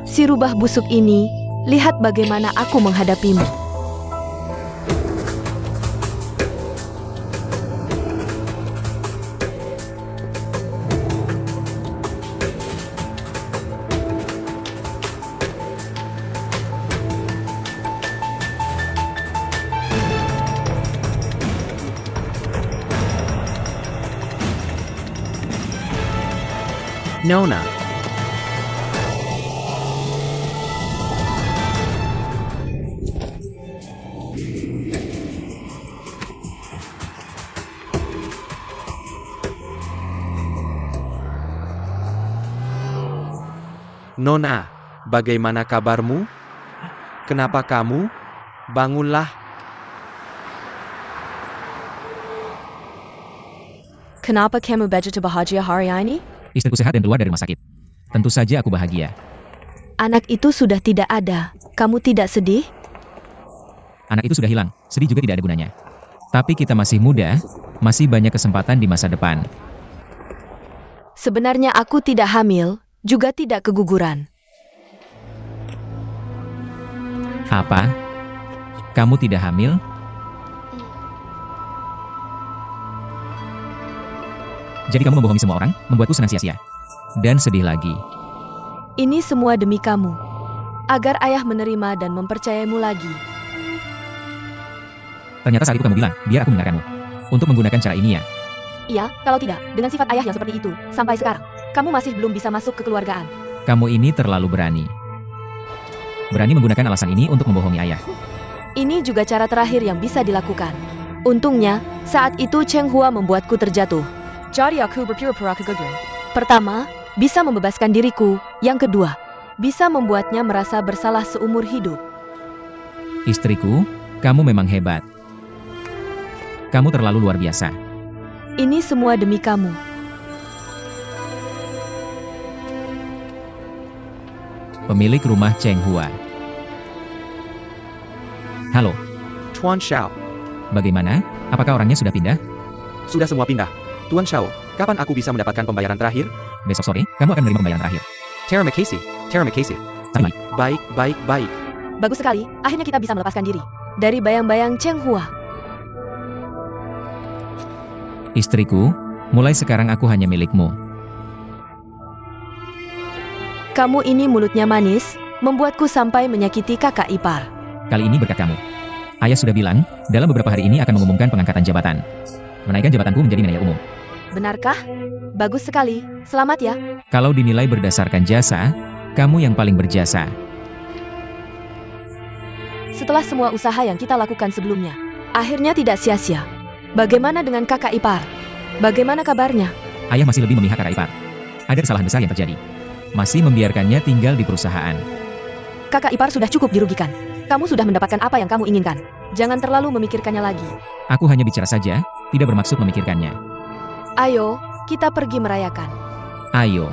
Si rubah busuk ini, lihat bagaimana aku menghadapimu. Nona. Nona, bagaimana kabarmu? Kenapa kamu? Bangunlah. Kenapa kamu begitu bahagia hari ini? Istriku sehat dan keluar dari rumah sakit. Tentu saja aku bahagia. Anak itu sudah tidak ada. Kamu tidak sedih? Anak itu sudah hilang, sedih juga tidak ada gunanya. Tapi kita masih muda, masih banyak kesempatan di masa depan. Sebenarnya aku tidak hamil, juga tidak keguguran. Apa? Kamu tidak hamil? Jadi kamu membohongi semua orang, membuatku senang sia-sia. Dan sedih lagi. Ini semua demi kamu. Agar ayah menerima dan mempercayaimu lagi. Ternyata saat itu kamu bilang, biar aku mendengarkanmu. Untuk menggunakan cara ini ya. Iya, kalau tidak, dengan sifat ayah yang seperti itu, sampai sekarang, kamu masih belum bisa masuk kekeluargaan. Kamu ini terlalu berani. Berani menggunakan alasan ini untuk membohongi ayah. Ini juga cara terakhir yang bisa dilakukan. Untungnya, saat itu Cheng Hua membuatku terjatuh. Jadi aku berpura-pura keguguran. Pertama, bisa membebaskan diriku. Yang kedua, bisa membuatnya merasa bersalah seumur hidup. Istriku, kamu memang hebat. Kamu terlalu luar biasa. Ini semua demi kamu. Pemilik rumah Cheng Hua. Halo, Tuan Xiao. bagaimana? Apakah orangnya sudah pindah? Sudah semua pindah. Tuan Xiao, kapan aku bisa mendapatkan pembayaran terakhir? Besok sore, kamu akan menerima pembayaran terakhir. Terima kasih. Terima kasih. Sampai. Baik. Bagus sekali, akhirnya kita bisa melepaskan diri dari bayang-bayang Cheng Hua. Istriku, mulai sekarang aku hanya milikmu. Kamu ini mulutnya manis, membuatku sampai menyakiti kakak ipar. Kali ini berkat kamu. Ayah sudah bilang, dalam beberapa hari ini akan mengumumkan pengangkatan jabatan. Menaikkan jabatanku menjadi manajer umum. Benarkah? Bagus sekali, selamat ya. Kalau dinilai berdasarkan jasa, kamu yang paling berjasa. Setelah semua usaha yang kita lakukan sebelumnya, akhirnya tidak sia-sia. Bagaimana dengan kakak ipar? Bagaimana kabarnya? Ayah masih lebih memihak kakak ipar. Ada kesalahan besar yang terjadi. Masih membiarkannya tinggal di perusahaan. Kakak ipar sudah cukup dirugikan. Kamu sudah mendapatkan apa yang kamu inginkan. Jangan terlalu memikirkannya lagi. Aku hanya bicara saja, tidak bermaksud memikirkannya. Ayo, kita pergi merayakan. Ayo.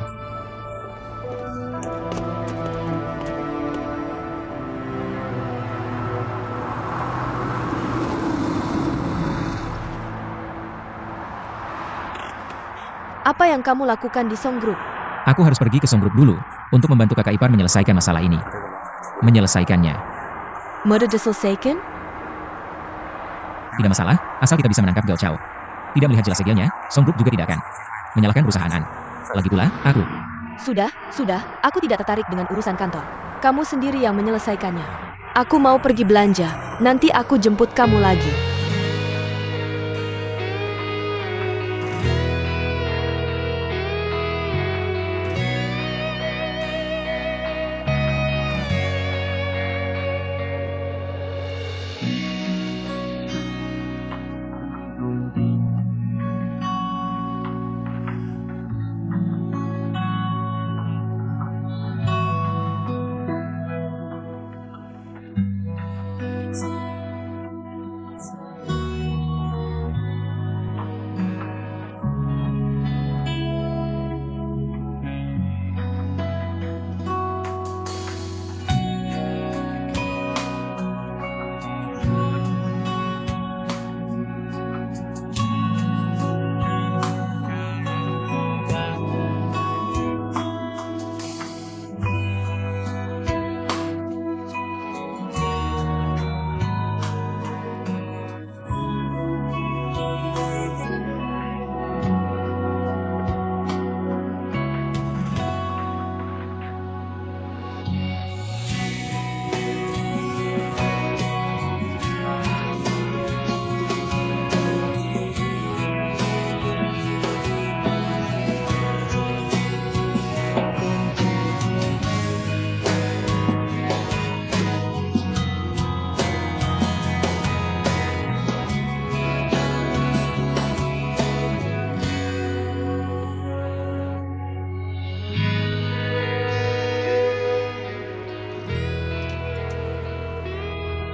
Apa yang kamu lakukan di Song Group? Aku harus pergi ke Song Group dulu, untuk membantu kakak ipar menyelesaikan masalah ini. Menyelesaikannya. Mudah diselesaikan? Tidak masalah, asal kita bisa menangkap Gao Chao. Tidak melihat jelas segelnya, Song Group juga tidak akan menyalahkan perusahaan. Lagi pula, aku. Sudah, aku tidak tertarik dengan urusan kantor. Kamu sendiri yang menyelesaikannya. Aku mau pergi belanja, nanti aku jemput kamu lagi.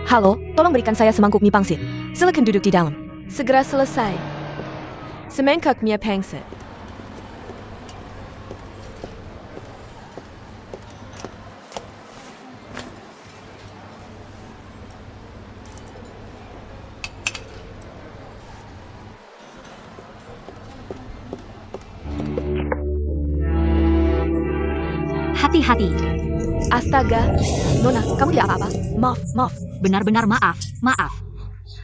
Halo, tolong berikan saya semangkuk mie pangsit. Silakan duduk di dalam. Segera selesai. Semangkuk mie pangsit. Hati-hati. Astaga, Nona, kamu tidak apa-apa? Maaf. Benar-benar maaf.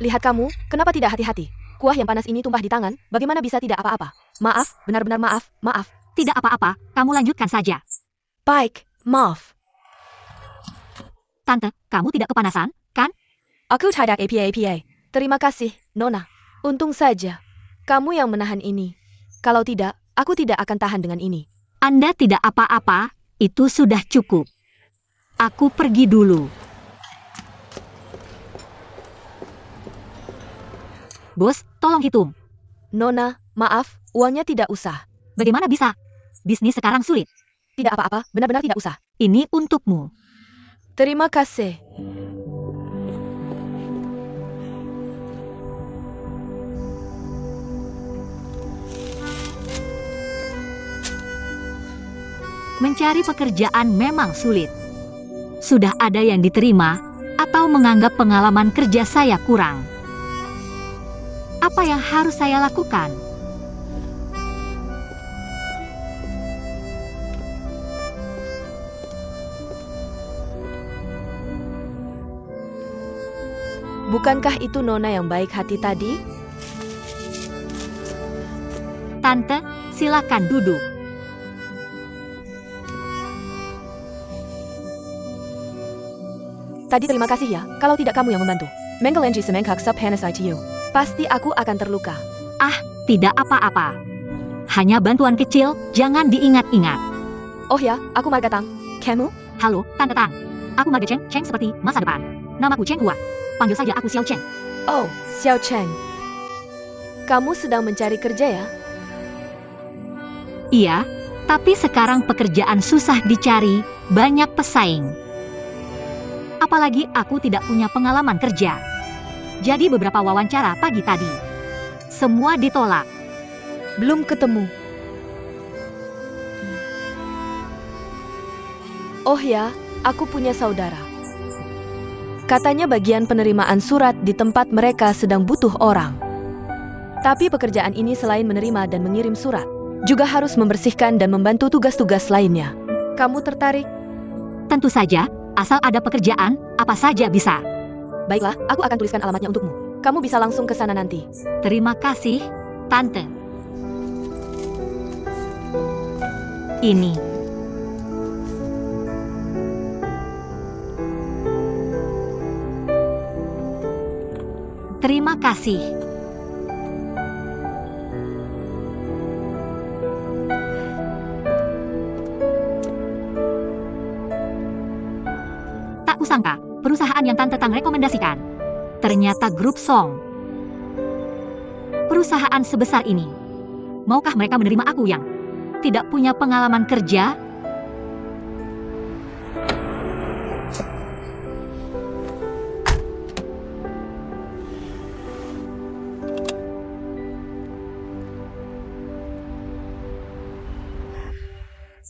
Lihat kamu, kenapa tidak hati-hati? Kuah yang panas ini tumpah di tangan, bagaimana bisa tidak apa-apa? Maaf, benar-benar maaf. Tidak apa-apa, kamu lanjutkan saja. Baik, maaf. Tante, kamu tidak kepanasan, kan? Aku tidak apa-apa. Terima kasih, Nona. Untung saja. Kamu yang menahan ini. Kalau tidak, aku tidak akan tahan dengan ini. Anda tidak apa-apa, itu sudah cukup. Aku pergi dulu. Bos, tolong hitung. Nona, maaf, uangnya tidak usah. Bagaimana bisa? Bisnis sekarang sulit. Tidak apa-apa, benar-benar tidak usah. Ini untukmu. Terima kasih. Mencari pekerjaan memang sulit. Sudah ada yang diterima, atau menganggap pengalaman kerja saya kurang. Apa yang harus saya lakukan? Bukankah itu Nona yang baik hati tadi? Tante, silakan duduk. Tadi terima kasih ya, kalau tidak kamu yang membantu. Menggelenji semangkuk sup panas ITU. Pasti aku akan terluka. Tidak apa-apa. Hanya bantuan kecil, jangan diingat-ingat. Oh ya, aku Marga Tang. Kamu? Halo, Tante Tang. Aku Marga Cheng seperti masa depan. Namaku Cheng Hua. Panggil saja aku Xiao Cheng. Oh, Xiao Cheng. Kamu sedang mencari kerja ya? Iya, tapi sekarang pekerjaan susah dicari, banyak pesaing. Apalagi aku tidak punya pengalaman kerja. Jadi beberapa wawancara pagi tadi. Semua ditolak. Belum ketemu. Oh ya, aku punya saudara. Katanya bagian penerimaan surat di tempat mereka sedang butuh orang. Tapi pekerjaan ini selain menerima dan mengirim surat, juga harus membersihkan dan membantu tugas-tugas lainnya. Kamu tertarik? Tentu saja, asal ada pekerjaan, apa saja bisa. Baiklah, aku akan tuliskan alamatnya untukmu. Kamu bisa langsung ke sana nanti. Terima kasih, Tante. Ini. Terima kasih. Tak kusangka, perusahaan yang Tante Tang rekomendasikan ternyata grup Song. Perusahaan sebesar ini. Maukah mereka menerima aku yang tidak punya pengalaman kerja?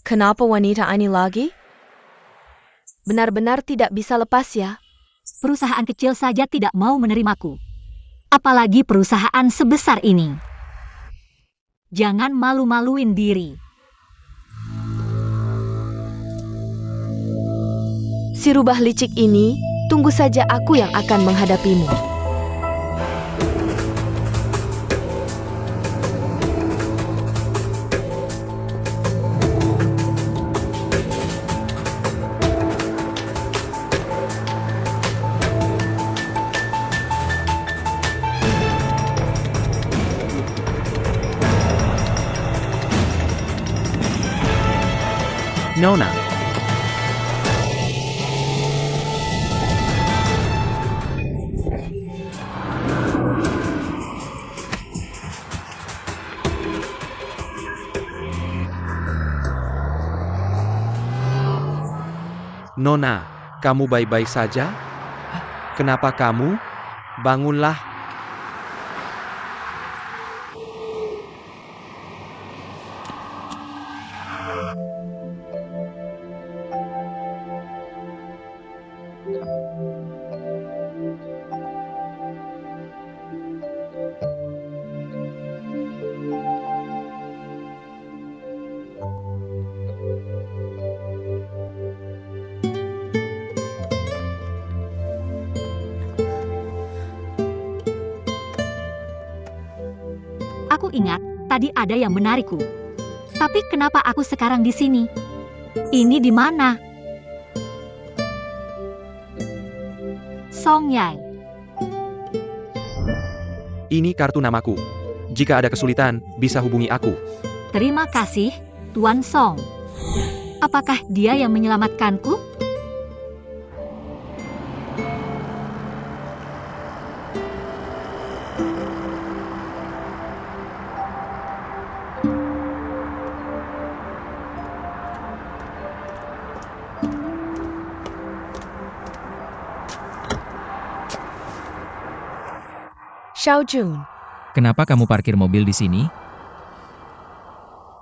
Kenapa wanita ini lagi? Benar-benar tidak bisa lepas ya. Perusahaan kecil saja tidak mau menerimaku. Apalagi perusahaan sebesar ini. Jangan malu-maluin diri. Si rubah licik ini, tunggu saja aku yang akan menghadapimu. Nona. Nona, kamu baik-baik saja? Kenapa kamu? Bangunlah. Aku ingat, tadi ada yang menarikku. Tapi kenapa aku sekarang di sini? Ini di mana? Song Yai. Ini kartu namaku. Jika ada kesulitan, bisa hubungi aku. Terima kasih, Tuan Song. Apakah dia yang menyelamatkanku? Xiao Jun, Kenapa kamu parkir mobil di sini?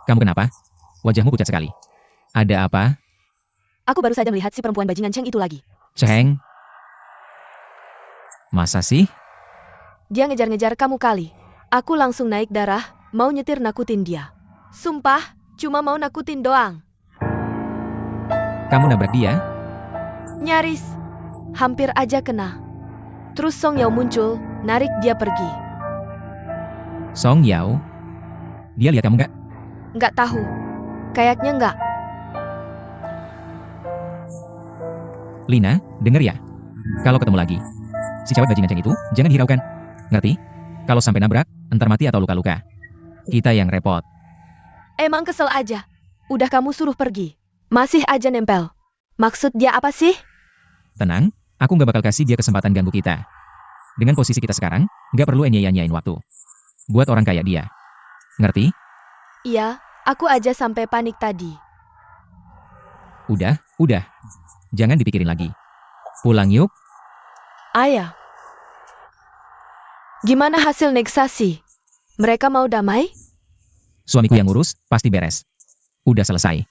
Kamu kenapa? Wajahmu pucat sekali. Ada apa? aku baru saja melihat si perempuan bajingan Cheng itu lagi. Cheng? Masa sih? Dia ngejar-ngejar kamu kali. Aku langsung naik darah, mau nyetir nakutin dia. Sumpah, cuma mau nakutin doang. Kamu nabrak dia? Nyaris. Hampir aja kena. Terus Song Yao muncul, narik dia pergi. Song Yao? Dia lihat kamu nggak? Nggak tahu. Kayaknya nggak. Lina, denger ya. Kalau ketemu lagi, si cewek bajingan Cheng itu, jangan hiraukan. Ngerti? Kalau sampai nabrak, entar mati atau luka-luka. Kita yang repot. Emang kesel aja. Udah kamu suruh pergi. Masih aja nempel. Maksud dia apa sih? Tenang, aku nggak bakal kasih dia kesempatan ganggu kita. Dengan posisi kita sekarang, nggak perlu nyanyain waktu. Buat orang kayak dia. Ngerti? Iya, aku aja sampai panik tadi. Udah. Jangan dipikirin lagi. Pulang yuk. Ayah. Gimana hasil neksasi? Mereka mau damai? Suamiku yang ngurus, pasti beres. Udah selesai.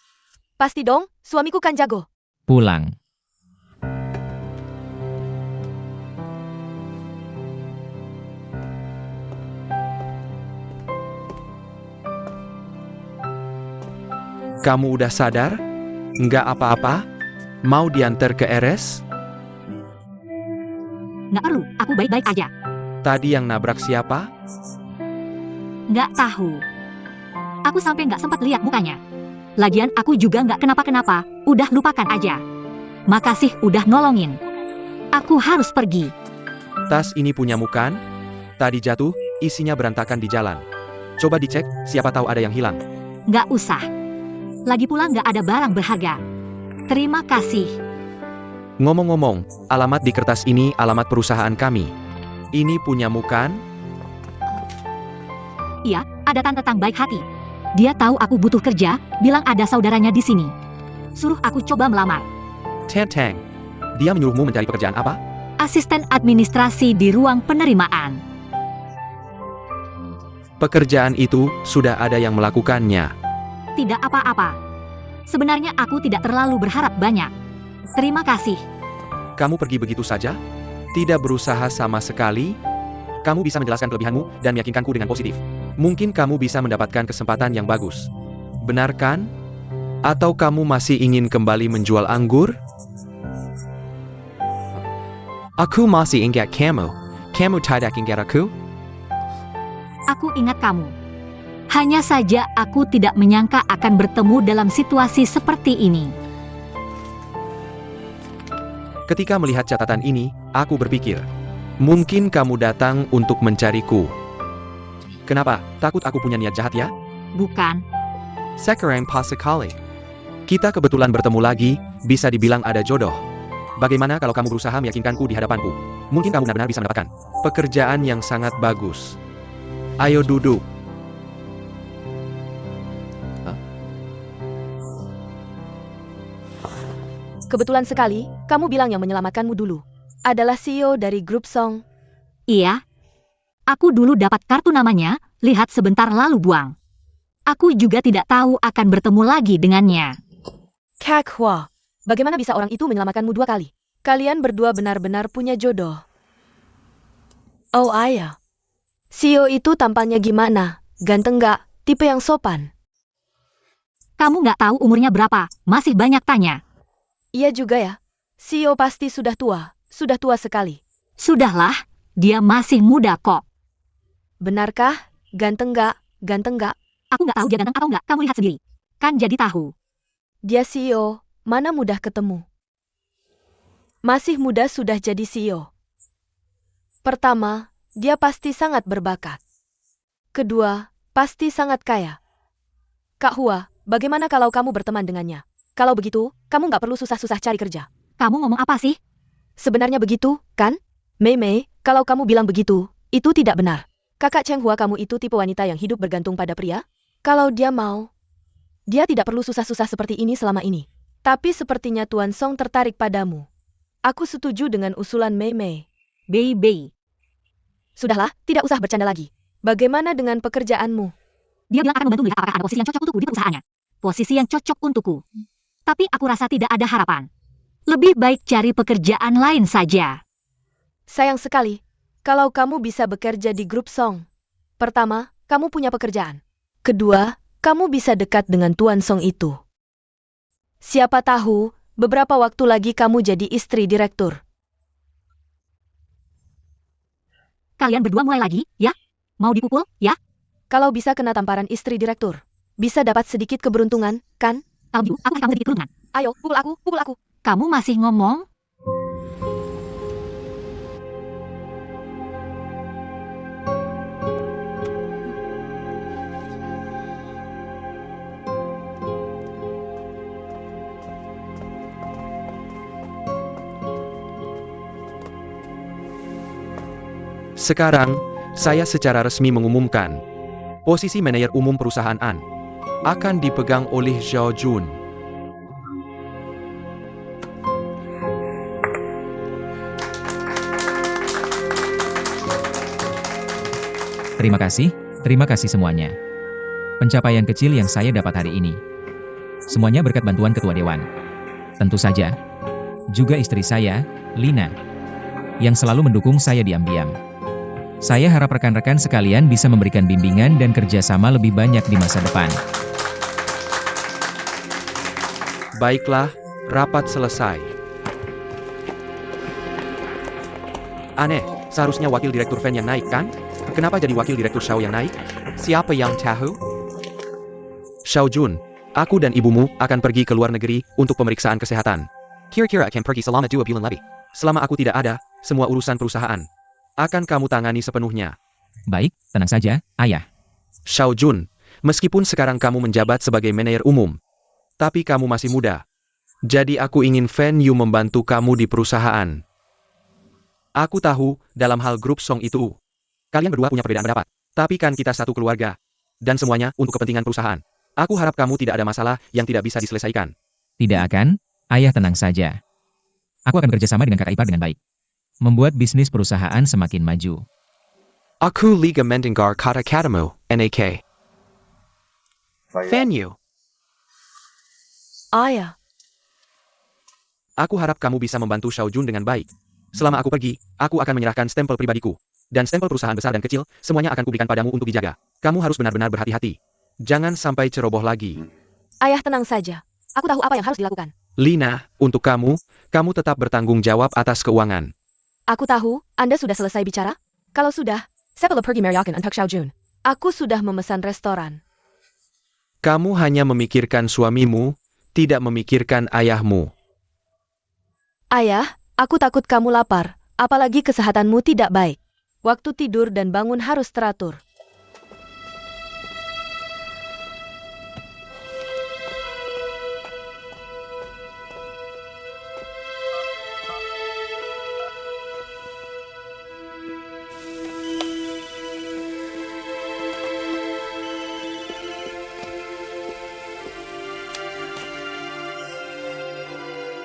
Pasti dong, suamiku kan jago. Pulang. Kamu udah sadar? Nggak apa-apa? Mau diantar ke RS? Nggak perlu, aku baik-baik aja. Tadi yang nabrak siapa? Nggak tahu. Aku sampai nggak sempat lihat mukanya. Lagian aku juga nggak kenapa-kenapa, udah lupakan aja. Makasih udah nolongin. Aku harus pergi. Tas ini punyamu kan? Tadi jatuh, isinya berantakan di jalan. Coba dicek, siapa tahu ada yang hilang. Nggak usah. Lagi pula nggak ada barang berharga. Terima kasih. Ngomong-ngomong, alamat di kertas ini alamat perusahaan kami. Ini punyamu kan? Iya, ada tante Tang baik hati. Dia tahu aku butuh kerja, bilang ada saudaranya di sini. Suruh aku coba melamar. Tang. Dia menyuruhmu mencari pekerjaan apa? Asisten administrasi di ruang penerimaan. Pekerjaan itu sudah ada yang melakukannya. Tidak apa-apa. Sebenarnya aku tidak terlalu berharap banyak. Terima kasih. Kamu pergi begitu saja? Tidak berusaha sama sekali? Kamu bisa menjelaskan kelebihanmu dan meyakinkanku dengan positif. Mungkin kamu bisa mendapatkan kesempatan yang bagus. Benar kan? Atau kamu masih ingin kembali menjual anggur? Aku masih ingat kamu. Kamu tidak ingat aku? Aku ingat kamu. Hanya saja aku tidak menyangka akan bertemu dalam situasi seperti ini. Ketika melihat catatan ini, aku berpikir, mungkin kamu datang untuk mencariku. Kenapa? Takut aku punya niat jahat ya? Bukan. Sekarang pas sekali. Kita kebetulan bertemu lagi, bisa dibilang ada jodoh. Bagaimana kalau kamu berusaha meyakinkanku di hadapanku? Mungkin kamu benar-benar bisa mendapatkan pekerjaan yang sangat bagus. Ayo duduk. Kebetulan sekali, kamu bilang yang menyelamatkanmu dulu. adalah CEO dari grup Song. Iya. Aku dulu dapat kartu namanya, lihat sebentar lalu buang. Aku juga tidak tahu akan bertemu lagi dengannya. Kak Hua, bagaimana bisa orang itu menyelamatkanmu 2 kali? Kalian berdua benar-benar punya jodoh. Oh ayah. CEO itu tampaknya gimana? Ganteng nggak? Tipe yang sopan? Kamu nggak tahu umurnya berapa, masih banyak tanya. Iya juga ya. CEO pasti sudah tua sekali. Sudahlah, dia masih muda kok. Benarkah? Ganteng nggak? Ganteng nggak? Aku nggak tahu dia ganteng atau nggak, kamu lihat sendiri. Kan jadi tahu. Dia CEO, mana mudah ketemu. Masih muda sudah jadi CEO. Pertama, dia pasti sangat berbakat. Kedua, pasti sangat kaya. Kak Hua, bagaimana kalau kamu berteman dengannya? Kalau begitu, kamu nggak perlu susah-susah cari kerja. Kamu ngomong apa sih? Sebenarnya begitu, kan? Mei Mei, kalau kamu bilang begitu, itu tidak benar. Kakak Cheng Hua kamu itu tipe wanita yang hidup bergantung pada pria? Kalau dia mau, dia tidak perlu susah-susah seperti ini selama ini. Tapi sepertinya Tuan Song tertarik padamu. Aku setuju dengan usulan Mei Mei. Baby. Sudahlah, tidak usah bercanda lagi. Bagaimana dengan pekerjaanmu? Dia bilang akan membantu melihat apakah ada posisi yang cocok untukku di perusahaannya. Posisi yang cocok untukku. Tapi aku rasa tidak ada harapan. Lebih baik cari pekerjaan lain saja. Sayang sekali, kalau kamu bisa bekerja di grup Song. Pertama, kamu punya pekerjaan. Kedua, kamu bisa dekat dengan Tuan Song itu. Siapa tahu, beberapa waktu lagi kamu jadi istri direktur. Kalian berdua mulai lagi, ya? Mau dipukul, ya? Kalau bisa kena tamparan istri direktur, bisa dapat sedikit keberuntungan, kan? Kalau gitu, aku kasih kamu sedikit keuntungan. Ayo, pukul aku, pukul aku. Kamu masih ngomong? Sekarang, saya secara resmi mengumumkan, posisi manajer umum perusahaan An akan dipegang oleh Zhao Jun. Terima kasih semuanya. Pencapaian kecil yang saya dapat hari ini. Semuanya berkat bantuan Ketua Dewan. Tentu saja, juga istri saya, Lina, yang selalu mendukung saya diam-diam. Saya harap rekan-rekan sekalian bisa memberikan bimbingan dan kerjasama lebih banyak di masa depan. Baiklah, rapat selesai. Aneh, seharusnya wakil direktur Fan yang naik kan? Kenapa jadi wakil direktur Xiao yang naik? Siapa yang tahu? Xiao Jun, aku dan ibumu akan pergi ke luar negeri untuk pemeriksaan kesehatan. Kira-kira akan pergi selama 2 bulan lebih. Selama aku tidak ada, semua urusan perusahaan akan kamu tangani sepenuhnya. Baik, tenang saja, Ayah. Xiao Jun, meskipun sekarang kamu menjabat sebagai manajer umum, tapi kamu masih muda. Jadi aku ingin Fan Yu membantu kamu di perusahaan. Aku tahu, dalam hal grup Song itu, kalian berdua punya perbedaan pendapat. Tapi kan kita satu keluarga. Dan semuanya untuk kepentingan perusahaan. Aku harap kamu tidak ada masalah yang tidak bisa diselesaikan. Tidak akan, Ayah tenang saja. Aku akan bekerjasama dengan kakak ipar dengan baik. Membuat bisnis perusahaan semakin maju. Aku Liga mendengar kata-katamu, NAK. Fan Yu, Ayah, aku harap kamu bisa membantu Xiao Jun dengan baik. Selama aku pergi, aku akan menyerahkan stempel pribadiku. Dan stempel perusahaan besar dan kecil, semuanya akan kuberikan padamu untuk dijaga. Kamu harus benar-benar berhati-hati. Jangan sampai ceroboh lagi. ayah tenang saja. Aku tahu apa yang harus dilakukan. Lina, untuk kamu tetap bertanggung jawab atas keuangan. Aku tahu, Anda sudah selesai bicara? Kalau sudah, saya perlu pergi merayakan untuk Xiao Jun. Aku sudah memesan restoran. Kamu hanya memikirkan suamimu, tidak memikirkan ayahmu. Ayah, aku takut kamu lapar, apalagi kesehatanmu tidak baik. Waktu tidur dan bangun harus teratur.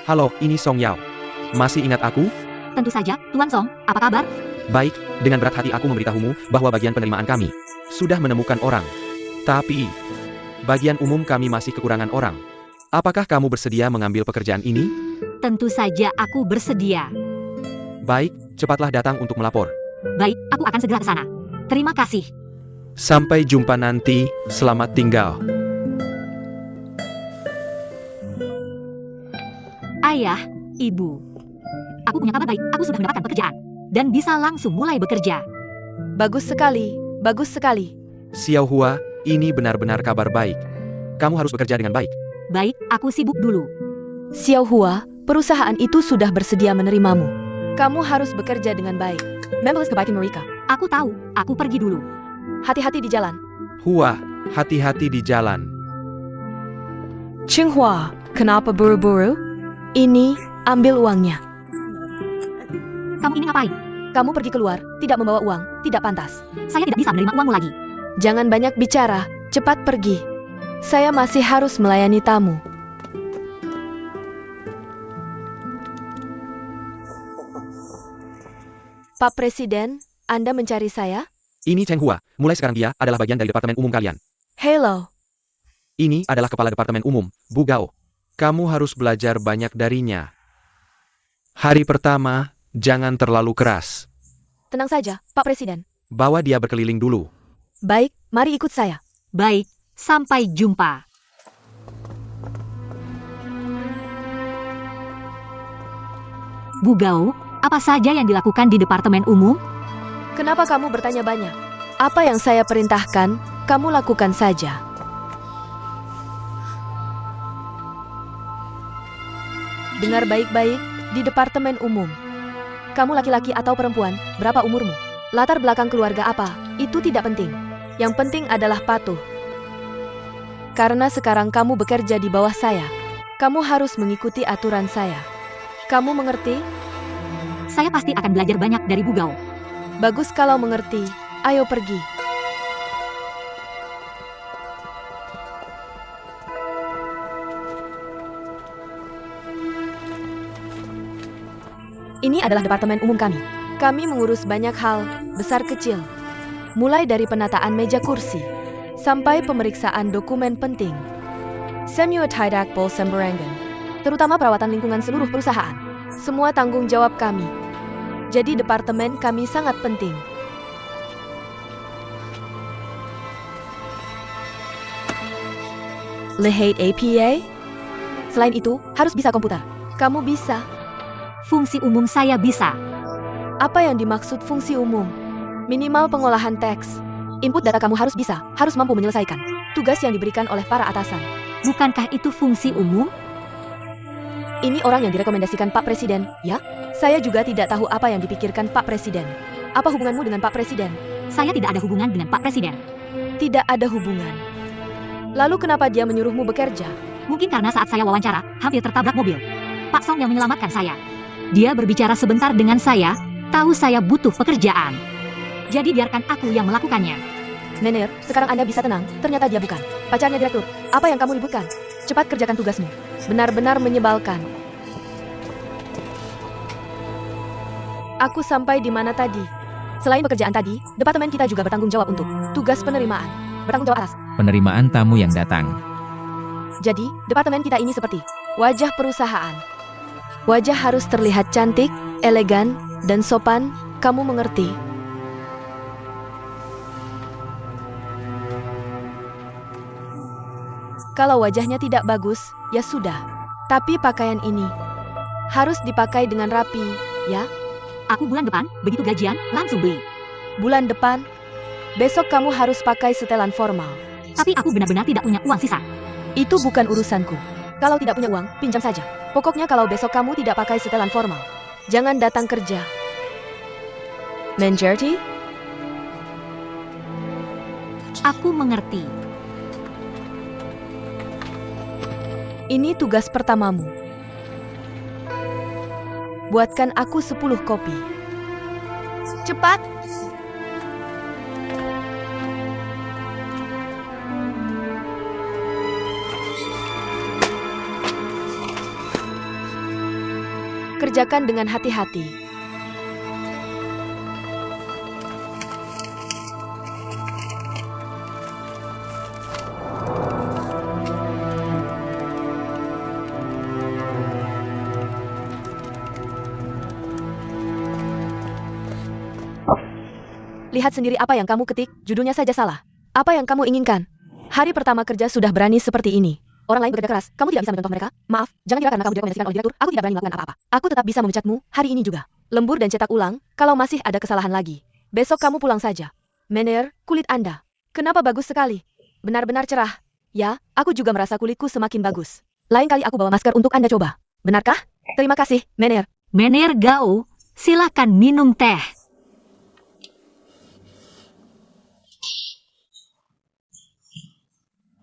Halo, ini Song Yao. Masih ingat aku? Tentu saja, Tuan Song, apa kabar? Baik, dengan berat hati aku memberitahumu bahwa bagian penerimaan kami sudah menemukan orang. Tapi, bagian umum kami masih kekurangan orang. Apakah kamu bersedia mengambil pekerjaan ini? Tentu saja aku bersedia. Baik, cepatlah datang untuk melapor. Baik, aku akan segera ke sana. Terima kasih. Sampai jumpa nanti, selamat tinggal. Ayah, Ibu. Aku punya kabar baik, aku sudah mendapatkan pekerjaan. Dan bisa langsung mulai bekerja. Bagus sekali, bagus sekali. Xiao Hua, ini benar-benar kabar baik. Kamu harus bekerja dengan baik. Baik, aku sibuk dulu. Xiao Hua, perusahaan itu sudah bersedia menerimamu. Kamu harus bekerja dengan baik. Membelas kebaikan mereka. Aku tahu, aku pergi dulu. Hati-hati di jalan. Hua, hati-hati di jalan. Chenghua, kenapa buru-buru? Ini, ambil uangnya. Kamu ini ngapain? Kamu pergi keluar, tidak membawa uang, tidak pantas. Saya tidak bisa menerima uangmu lagi. Jangan banyak bicara, cepat pergi. Saya masih harus melayani tamu. Pak Presiden, Anda mencari saya? Ini Cheng Hua, mulai sekarang dia adalah bagian dari departemen umum kalian. Hello. Ini adalah kepala departemen umum, Bu Gao. Kamu harus belajar banyak darinya. Hari pertama, jangan terlalu keras. Tenang saja, Pak Presiden. Bawa dia berkeliling dulu. Baik, mari ikut saya. Baik, sampai jumpa. Bu Gao, apa saja yang dilakukan di departemen umum? Kenapa kamu bertanya banyak? Apa yang saya perintahkan, kamu lakukan saja. Dengar baik-baik, di departemen umum. Kamu laki-laki atau perempuan, berapa umurmu? Latar belakang keluarga apa, itu tidak penting. Yang penting adalah patuh. Karena sekarang kamu bekerja di bawah saya, kamu harus mengikuti aturan saya. Kamu mengerti? Saya pasti akan belajar banyak dari Bu Gao. Bagus kalau mengerti. Ayo pergi. Ini adalah departemen umum kami. Kami mengurus banyak hal, besar kecil. Mulai dari penataan meja kursi, sampai pemeriksaan dokumen penting. Semua tidak boleh sembarangan. Terutama perawatan lingkungan seluruh perusahaan. Semua tanggung jawab kami. Jadi departemen kami sangat penting. Lihat APA? Selain itu, harus bisa komputer. Kamu bisa. Fungsi umum saya bisa. Apa yang dimaksud fungsi umum? Minimal pengolahan teks. Input data kamu harus bisa, harus mampu menyelesaikan tugas yang diberikan oleh para atasan. Bukankah itu fungsi umum? Ini orang yang direkomendasikan Pak Presiden, ya? Saya juga tidak tahu apa yang dipikirkan Pak Presiden. Apa hubunganmu dengan Pak Presiden? Saya tidak ada hubungan dengan Pak Presiden. Tidak ada hubungan. Lalu kenapa dia menyuruhmu bekerja? Mungkin karena saat saya wawancara, hampir tertabrak mobil. Pak Song yang menyelamatkan saya. Dia berbicara sebentar dengan saya, tahu saya butuh pekerjaan. Jadi biarkan aku yang melakukannya. Nener, sekarang Anda bisa tenang, ternyata dia bukan pacarnya direktur. Apa yang kamu ributkan? Cepat kerjakan tugasmu. Benar-benar menyebalkan. Aku sampai di mana tadi? Selain pekerjaan tadi, departemen kita juga bertanggung jawab untuk tugas penerimaan. Bertanggung jawab atas. Penerimaan tamu yang datang. Jadi, departemen kita ini seperti wajah perusahaan. Wajah harus terlihat cantik, elegan, dan sopan, kamu mengerti? Kalau wajahnya tidak bagus, ya sudah. Tapi pakaian ini harus dipakai dengan rapi, ya? Aku bulan depan, begitu gajian, langsung beli. Bulan depan, besok kamu harus pakai setelan formal. Tapi aku benar-benar tidak punya uang sisa. Itu bukan urusanku. Kalau tidak punya uang, pinjam saja. Pokoknya kalau besok kamu tidak pakai setelan formal, jangan datang kerja. Mengerti? Aku mengerti. Ini tugas pertamamu. Buatkan aku 10 kopi. Cepat! Kerjakan dengan hati-hati. Lihat sendiri apa yang kamu ketik, judulnya saja salah. Apa yang kamu inginkan? Hari pertama kerja sudah berani seperti ini. Orang lain bekerja keras, kamu tidak bisa mencontoh mereka? Maaf, jangan kira karena kamu direkomendasikan oleh direktur, aku tidak berani melakukan apa-apa. Aku tetap bisa memecatmu, hari ini juga. Lembur dan cetak ulang, kalau masih ada kesalahan lagi. Besok kamu pulang saja. Mener, kulit Anda. Kenapa bagus sekali? Benar-benar cerah. Ya, aku juga merasa kulitku semakin bagus. Lain kali aku bawa masker untuk Anda coba. Benarkah? Terima kasih, Mener. Mener Gao, silakan minum teh.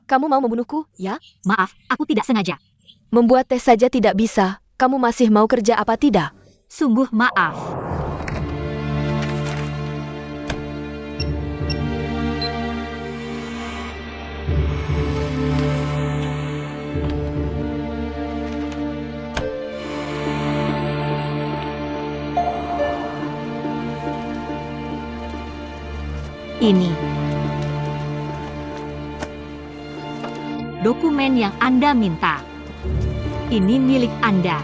Kamu mau membunuhku, ya? Maaf, aku tidak sengaja. Membuat teh saja tidak bisa. Kamu masih mau kerja apa tidak? Sungguh maaf. Ini dokumen yang Anda minta. Ini milik Anda.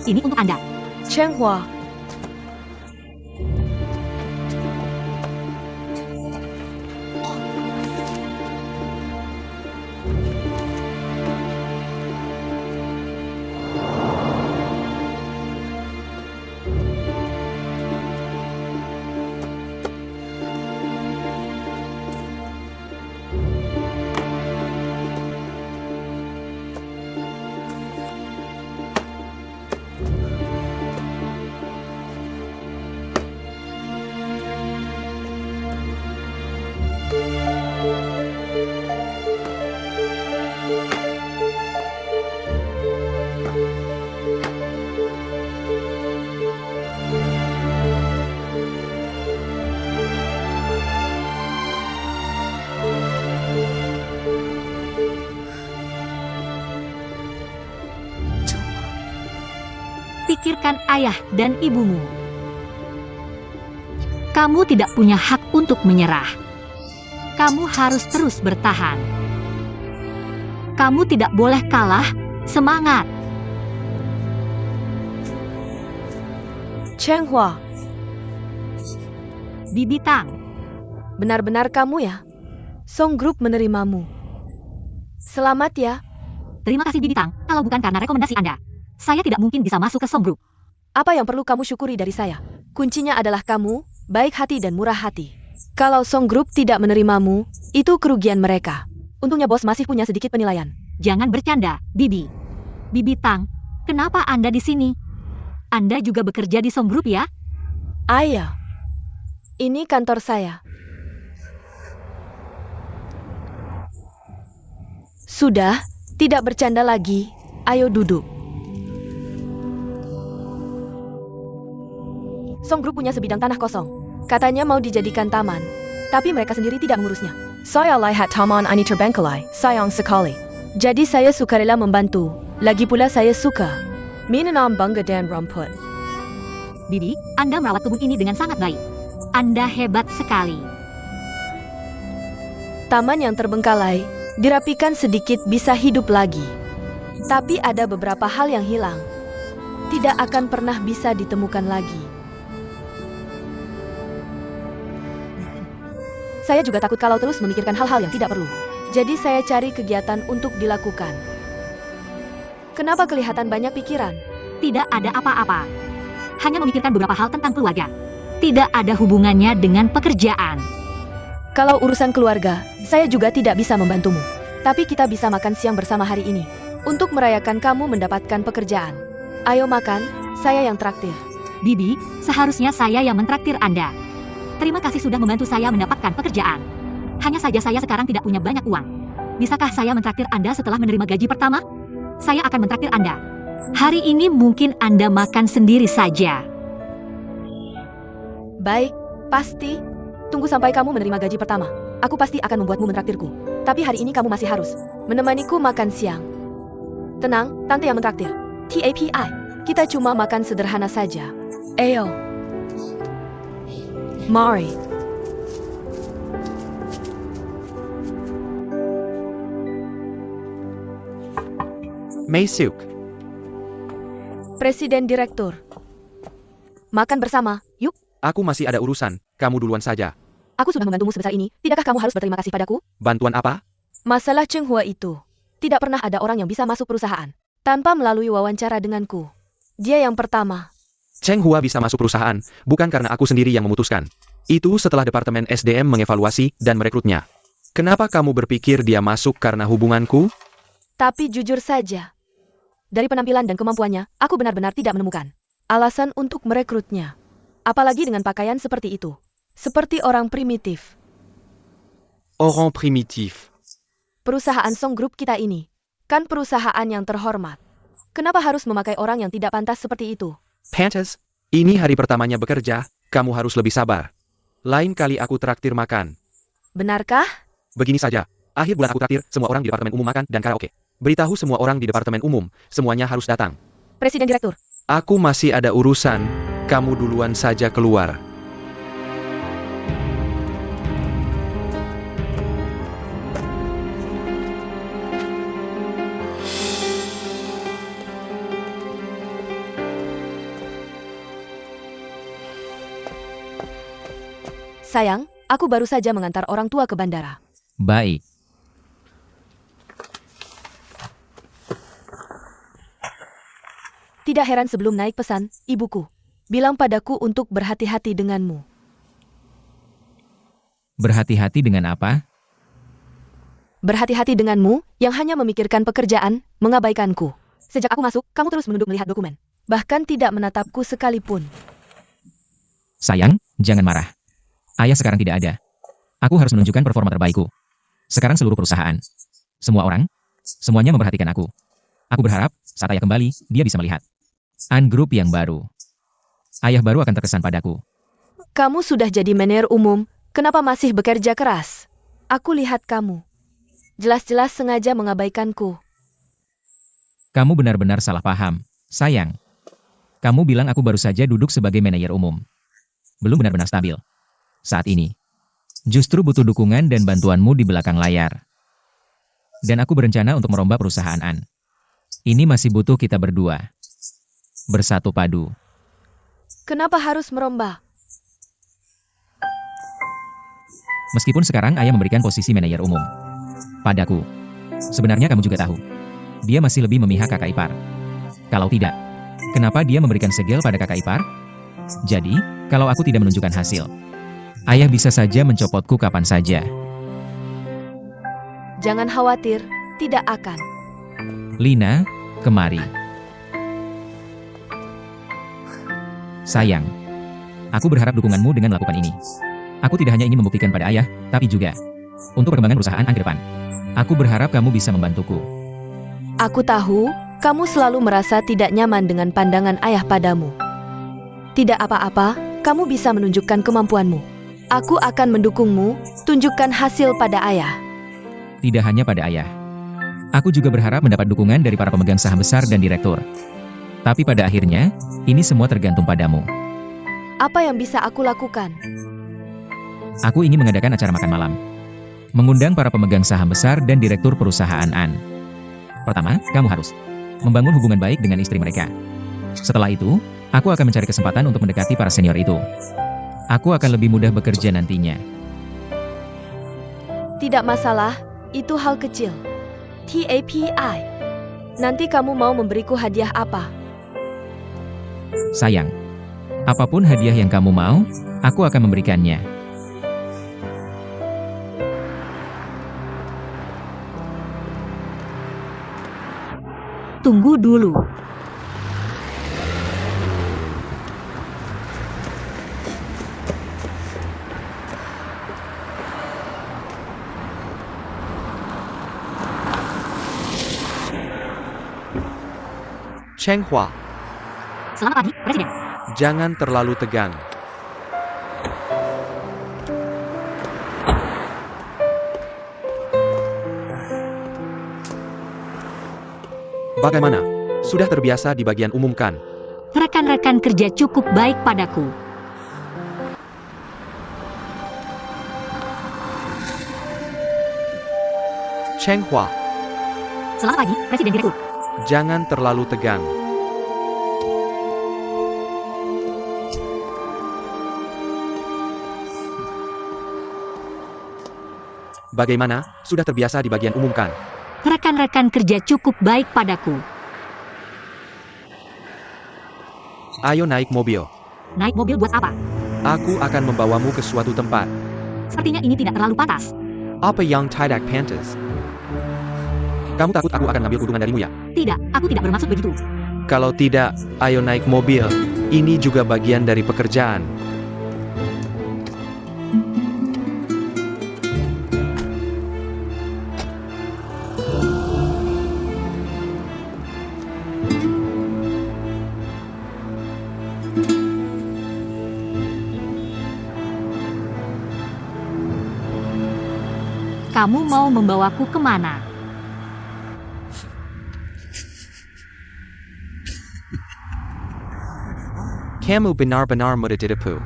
Ini untuk Anda. Cheng Hua. Pikirkan ayah dan ibumu. Kamu tidak punya hak untuk menyerah. Kamu harus terus bertahan. Kamu tidak boleh kalah. Semangat! Cheng Hua. Bibi Tang, Benar-benar kamu ya? Song Group menerimamu. Selamat ya. terima kasih Bibi Tang. Kalau bukan karena rekomendasi Anda, saya tidak mungkin bisa masuk ke Song Group. Apa yang perlu kamu syukuri dari saya? Kuncinya adalah kamu, baik hati dan murah hati. Kalau Song Group tidak menerimamu, itu kerugian mereka. Untungnya bos masih punya sedikit penilaian. Jangan bercanda, Bibi. Bibi Tang, kenapa Anda di sini? Anda juga bekerja di Song Group ya? Ayo. Ini kantor saya. Sudah, tidak bercanda lagi. Ayo duduk. Song Group punya sebidang tanah kosong. Katanya mau dijadikan taman. Tapi mereka sendiri tidak mengurusnya. Saya lihat taman ini terbengkalai. Sayang sekali. Jadi saya sukarela membantu. Lagi pula saya suka menanam bangga dan rumput. Bibi, Anda merawat kebun ini dengan sangat baik. Anda hebat sekali. Taman yang terbengkalai, dirapikan sedikit bisa hidup lagi. Tapi ada beberapa hal yang hilang. Tidak akan pernah bisa ditemukan lagi. Saya juga takut kalau terus memikirkan hal-hal yang tidak perlu. Jadi saya cari kegiatan untuk dilakukan. Kenapa kelihatan banyak pikiran? Tidak ada apa-apa. Hanya memikirkan beberapa hal tentang keluarga. Tidak ada hubungannya dengan pekerjaan. Kalau urusan keluarga, saya juga tidak bisa membantumu. Tapi kita bisa makan siang bersama hari ini. Untuk merayakan kamu mendapatkan pekerjaan. Ayo makan, saya yang traktir. Bibi, seharusnya saya yang mentraktir Anda. Terima kasih sudah membantu saya mendapatkan pekerjaan. Hanya saja saya sekarang tidak punya banyak uang. Bisakah saya mentraktir Anda setelah menerima gaji pertama? Saya akan mentraktir Anda. Hari ini mungkin Anda makan sendiri saja. Baik, pasti. Tunggu sampai kamu menerima gaji pertama. Aku pasti akan membuatmu mentraktirku. Tapi hari ini kamu masih harus menemaniku makan siang. Tenang, tante yang mentraktir. TAPI, kita cuma makan sederhana saja. Ayo. Mari. Mei Suk. Presiden Direktur. Makan bersama, yuk. Aku masih ada urusan. kamu duluan saja. Aku sudah membantumu sebesar ini, tidakkah kamu harus berterima kasih padaku? Bantuan apa? Masalah Cheng Hua itu. Tidak pernah ada orang yang bisa masuk perusahaan tanpa melalui wawancara denganku. Dia yang pertama. Cheng Hua bisa masuk perusahaan, bukan karena aku sendiri yang memutuskan. Itu setelah Departemen SDM mengevaluasi dan merekrutnya. Kenapa kamu berpikir dia masuk karena hubunganku? Tapi jujur saja, dari penampilan dan kemampuannya, aku benar-benar tidak menemukan alasan untuk merekrutnya. Apalagi dengan pakaian seperti itu. Seperti orang primitif. Orang primitif. Perusahaan Song Group kita ini kan perusahaan yang terhormat. Kenapa harus memakai orang yang tidak pantas seperti itu? Pantas, ini hari pertamanya bekerja, kamu harus lebih sabar. Lain kali aku traktir makan. Benarkah? Begini saja, akhir bulan aku traktir semua orang di Departemen Umum makan dan karaoke. Beritahu semua orang di Departemen Umum, semuanya harus datang. Presiden Direktur. Aku masih ada urusan, kamu duluan saja keluar. Sayang, aku baru saja mengantar orang tua ke bandara. Baik. Tidak heran sebelum naik pesan, ibuku bilang padaku untuk berhati-hati denganmu. Berhati-hati dengan apa? Berhati-hati denganmu yang hanya memikirkan pekerjaan, mengabaikanku. Sejak aku masuk, kamu terus menunduk melihat dokumen. Bahkan tidak menatapku sekalipun. Sayang, jangan marah. Ayah sekarang tidak ada. Aku harus menunjukkan performa terbaikku. Sekarang seluruh perusahaan, semua orang, semuanya memperhatikan aku. Aku berharap, saat ayah kembali, dia bisa melihat An Group yang baru. Ayah baru akan terkesan padaku. Kamu sudah jadi manajer umum, kenapa masih bekerja keras? Aku lihat kamu. Jelas-jelas sengaja mengabaikanku. Kamu benar-benar salah paham, sayang. Kamu bilang aku baru saja duduk sebagai manajer umum. Belum benar-benar stabil. Saat ini, justru butuh dukungan dan bantuanmu di belakang layar. Dan aku berencana untuk merombak perusahaan An. Ini masih butuh kita berdua. Bersatu padu. Kenapa harus merombak? Meskipun sekarang ayah memberikan posisi manajer umum padaku, sebenarnya kamu juga tahu, dia masih lebih memihak kakak ipar. Kalau tidak, kenapa dia memberikan segel pada kakak ipar? Jadi, kalau aku tidak menunjukkan hasil, ayah bisa saja mencopotku kapan saja. Jangan khawatir, tidak akan. Lina, kemari. Sayang, aku berharap dukunganmu dengan melakukan ini. Aku tidak hanya ingin membuktikan pada ayah, tapi juga untuk perkembangan perusahaan ke depan. Aku berharap kamu bisa membantuku. Aku tahu, kamu selalu merasa tidak nyaman dengan pandangan ayah padamu. Tidak apa-apa, kamu bisa menunjukkan kemampuanmu. Aku akan mendukungmu, tunjukkan hasil pada ayah. Tidak hanya pada ayah. Aku juga berharap mendapat dukungan dari para pemegang saham besar dan direktur. Tapi pada akhirnya, ini semua tergantung padamu. Apa yang bisa aku lakukan? Aku ingin mengadakan acara makan malam. Mengundang para pemegang saham besar dan direktur perusahaan An. Pertama, kamu harus membangun hubungan baik dengan istri mereka. Setelah itu, aku akan mencari kesempatan untuk mendekati para senior itu. Aku akan lebih mudah bekerja nantinya. Tidak masalah, itu hal kecil. TAPI. Nanti kamu mau memberiku hadiah apa? Sayang, apapun hadiah yang kamu mau, aku akan memberikannya. Tunggu dulu. Cheng Hua, Selamat pagi, Presiden. jangan terlalu tegang. Bagaimana? Sudah terbiasa di bagian umum kan? Rekan-rekan kerja cukup baik padaku. Cheng Hua, Selamat pagi, Presiden Direktur. jangan terlalu tegang. Bagaimana? Sudah terbiasa di bagian umum kan? Rekan-rekan kerja cukup baik padaku. Ayo naik mobil. Naik mobil buat apa? Aku akan membawamu ke suatu tempat. Sepertinya ini tidak terlalu pantas. Apa yang tidak pantas? Kamu takut aku akan ngambil keuntungan darimu ya? Tidak, aku tidak bermaksud begitu. Kalau tidak, ayo naik mobil. Ini juga bagian dari pekerjaan. Kamu mau membawaku kemana? Kamu benar-benar mudah ditipu.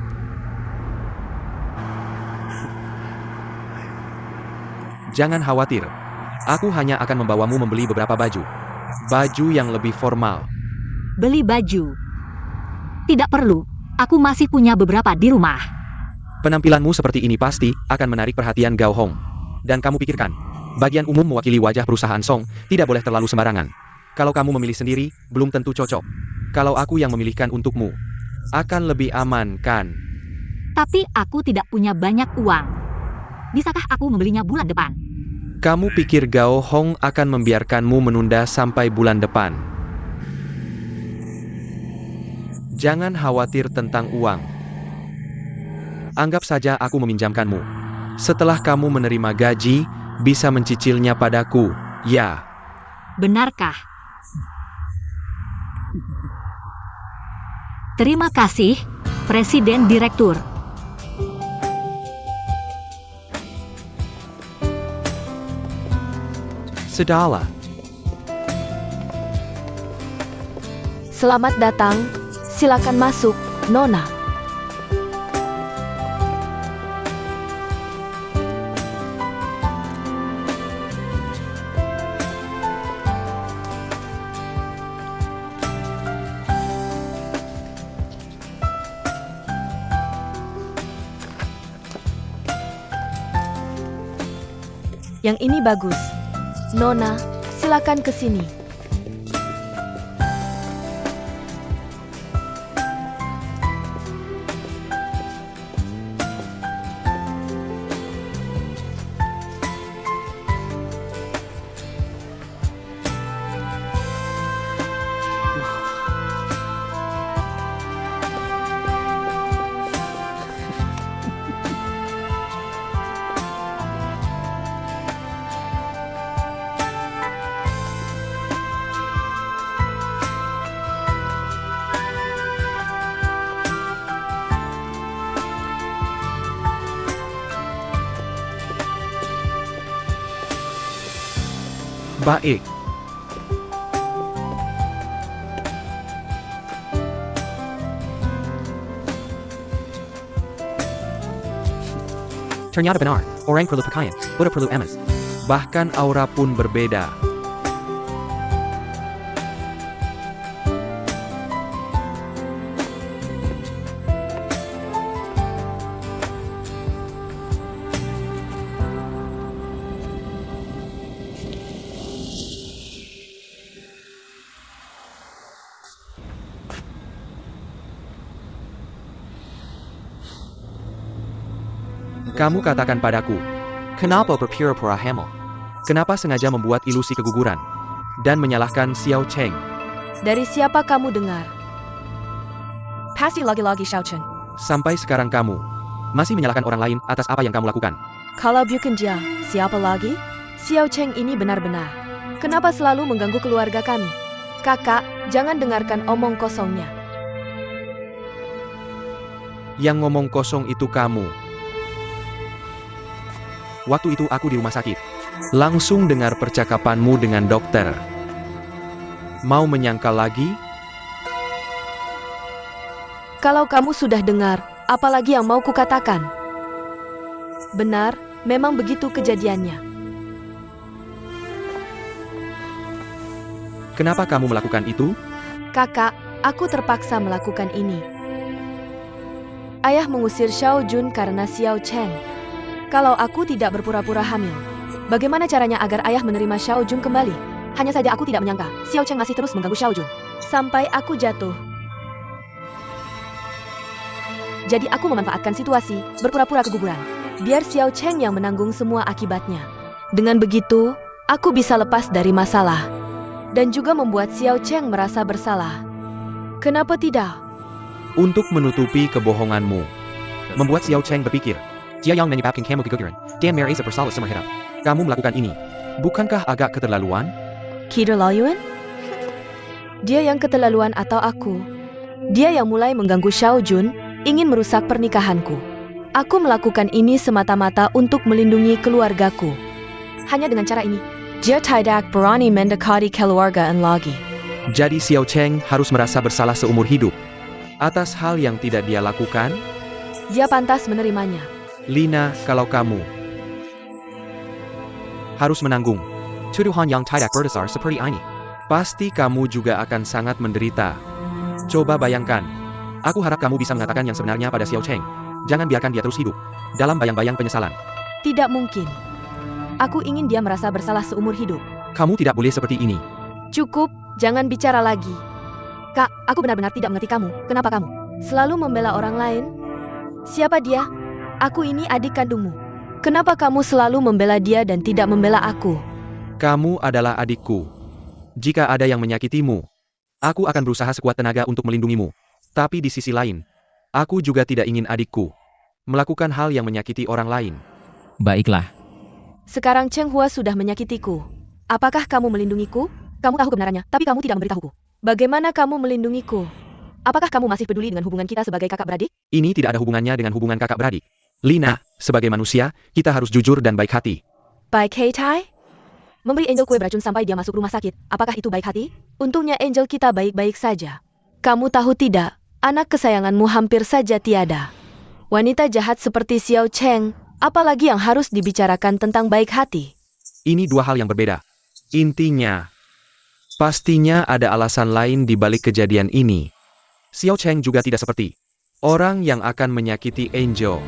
Jangan khawatir. Aku hanya akan membawamu membeli beberapa baju. Baju yang lebih formal. Beli baju. Tidak perlu. Aku masih punya beberapa di rumah. Penampilanmu seperti ini pasti akan menarik perhatian Gao Hong. Dan kamu pikirkan, bagian umum mewakili wajah perusahaan Song tidak boleh terlalu sembarangan. Kalau kamu memilih sendiri, belum tentu cocok. Kalau aku yang memilihkan untukmu, akan lebih aman, kan? Tapi aku tidak punya banyak uang. Bisakah aku membelinya bulan depan? Kamu pikir Gao Hong akan membiarkanmu menunda sampai bulan depan? Jangan khawatir tentang uang. Anggap saja aku meminjamkanmu. Setelah kamu menerima gaji, bisa mencicilnya padaku, ya. Benarkah? Terima kasih, Presiden Direktur. Sudahlah. Selamat datang, silakan masuk, Nona. Yang ini bagus. Nona, silakan ke sini. Baik. Ternyata benar, orang perlu pakaian, Buddha perlu emas. Bahkan aura pun berbeda. Kamu katakan padaku, kenapa berpura-pura hamil? Kenapa sengaja membuat ilusi keguguran? Dan menyalahkan Xiao Cheng? Dari siapa kamu dengar? Pasti lagi-lagi Xiao Chen. Sampai sekarang kamu masih menyalahkan orang lain atas apa yang kamu lakukan. Kalau bukan dia, siapa lagi? Xiao Cheng ini benar-benar. Kenapa selalu mengganggu keluarga kami? Kakak, jangan dengarkan omong kosongnya. Yang ngomong kosong itu kamu. Waktu itu aku di rumah sakit. Langsung dengar percakapanmu dengan dokter. Mau menyangkal lagi? Kalau kamu sudah dengar, apalagi yang mau kukatakan? Benar, memang begitu kejadiannya. Kenapa kamu melakukan itu? Kakak, aku terpaksa melakukan ini. Ayah mengusir Xiao Jun karena Xiao Cheng. Kalau aku tidak berpura-pura hamil, bagaimana caranya agar ayah menerima Xiao Jun kembali? Hanya saja aku tidak menyangka, Xiao Cheng masih terus mengganggu Xiao Jun. Sampai aku jatuh. Jadi aku memanfaatkan situasi, berpura-pura keguguran. Biar Xiao Cheng yang menanggung semua akibatnya. Dengan begitu, aku bisa lepas dari masalah. Dan juga membuat Xiao Cheng merasa bersalah. Kenapa tidak? Untuk menutupi kebohonganmu, membuat Xiao Cheng berpikir, dia yang menyebabkan kamu keguguran, dan merasa bersalah seumur hidup. Kamu melakukan ini. Bukankah agak keterlaluan? Keterlaluan? Dia yang keterlaluan atau aku? Dia yang mulai mengganggu Xiao Jun, ingin merusak pernikahanku. Aku melakukan ini semata-mata untuk melindungi keluargaku. Hanya dengan cara ini, dia tidak berani mendekati keluargaan lagi. Jadi Xiao Cheng harus merasa bersalah seumur hidup. Atas hal yang tidak dia lakukan, Dia pantas menerimanya. Lina, kalau kamu harus menanggung tuduhan yang tidak berdasar seperti ini, pasti kamu juga akan sangat menderita. Coba bayangkan. Aku harap kamu bisa mengatakan yang sebenarnya pada Xiao Cheng. Jangan biarkan dia terus hidup dalam bayang-bayang penyesalan. Tidak mungkin. Aku ingin dia merasa bersalah seumur hidup. Kamu tidak boleh seperti ini. Cukup, jangan bicara lagi. Kak, aku benar-benar tidak mengerti kamu. Kenapa kamu selalu membela orang lain? Siapa dia? Aku ini adik kandungmu. Kenapa kamu selalu membela dia dan tidak membela aku? Kamu adalah adikku. Jika ada yang menyakitimu, aku akan berusaha sekuat tenaga untuk melindungimu. Tapi di sisi lain, aku juga tidak ingin adikku melakukan hal yang menyakiti orang lain. Baiklah, Sekarang Cheng Hua sudah menyakitiku. Apakah kamu melindungiku? Kamu tahu kebenarannya, tapi kamu tidak memberitahuku. Bagaimana kamu melindungiku? Apakah kamu masih peduli dengan hubungan kita sebagai kakak beradik? Ini tidak ada hubungannya dengan hubungan kakak beradik. Lina, sebagai manusia, kita harus jujur dan baik hati. Baik Tai? Memberi Angel kue beracun sampai dia masuk rumah sakit, apakah itu baik hati? Untungnya Angel kita baik-baik saja. Kamu tahu tidak, anak kesayanganmu hampir saja tiada. Wanita jahat seperti Xiao Cheng, apalagi yang harus dibicarakan tentang baik hati? Ini dua hal yang berbeda. Intinya, pastinya ada alasan lain di balik kejadian ini. Xiao Cheng juga tidak seperti orang yang akan menyakiti Angel.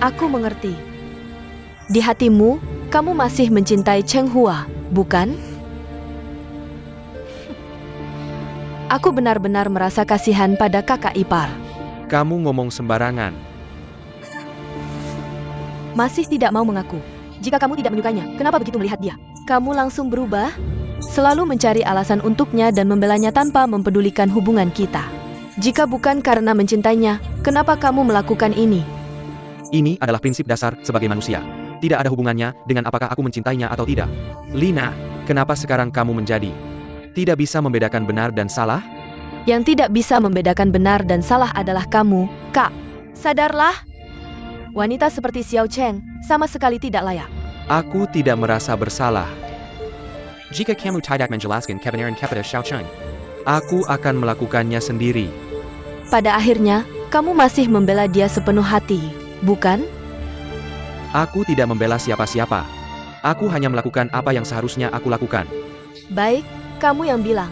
Aku mengerti. Di hatimu, kamu masih mencintai Cheng Hua, bukan? Aku benar-benar merasa kasihan pada kakak ipar. Kamu ngomong sembarangan. Masih tidak mau mengaku. Jika kamu tidak menyukainya, kenapa begitu melihat dia? Kamu langsung berubah? Selalu mencari alasan untuknya dan membelanya tanpa mempedulikan hubungan kita. Jika bukan karena mencintainya, kenapa kamu melakukan ini? Ini adalah prinsip dasar sebagai manusia. Tidak ada hubungannya dengan apakah aku mencintainya atau tidak. Lina, kenapa sekarang kamu menjadi tidak bisa membedakan benar dan salah? Yang tidak bisa membedakan benar dan salah adalah kamu, Kak. Sadarlah. Wanita seperti Xiao Cheng sama sekali tidak layak. Aku tidak merasa bersalah. Jika kamu tidak menjelaskan kebenaran kepada Xiao Cheng, aku akan melakukannya sendiri. Pada akhirnya, kamu masih membela dia sepenuh hati, bukan? Aku tidak membela siapa-siapa. Aku hanya melakukan apa yang seharusnya aku lakukan. Baik, kamu yang bilang.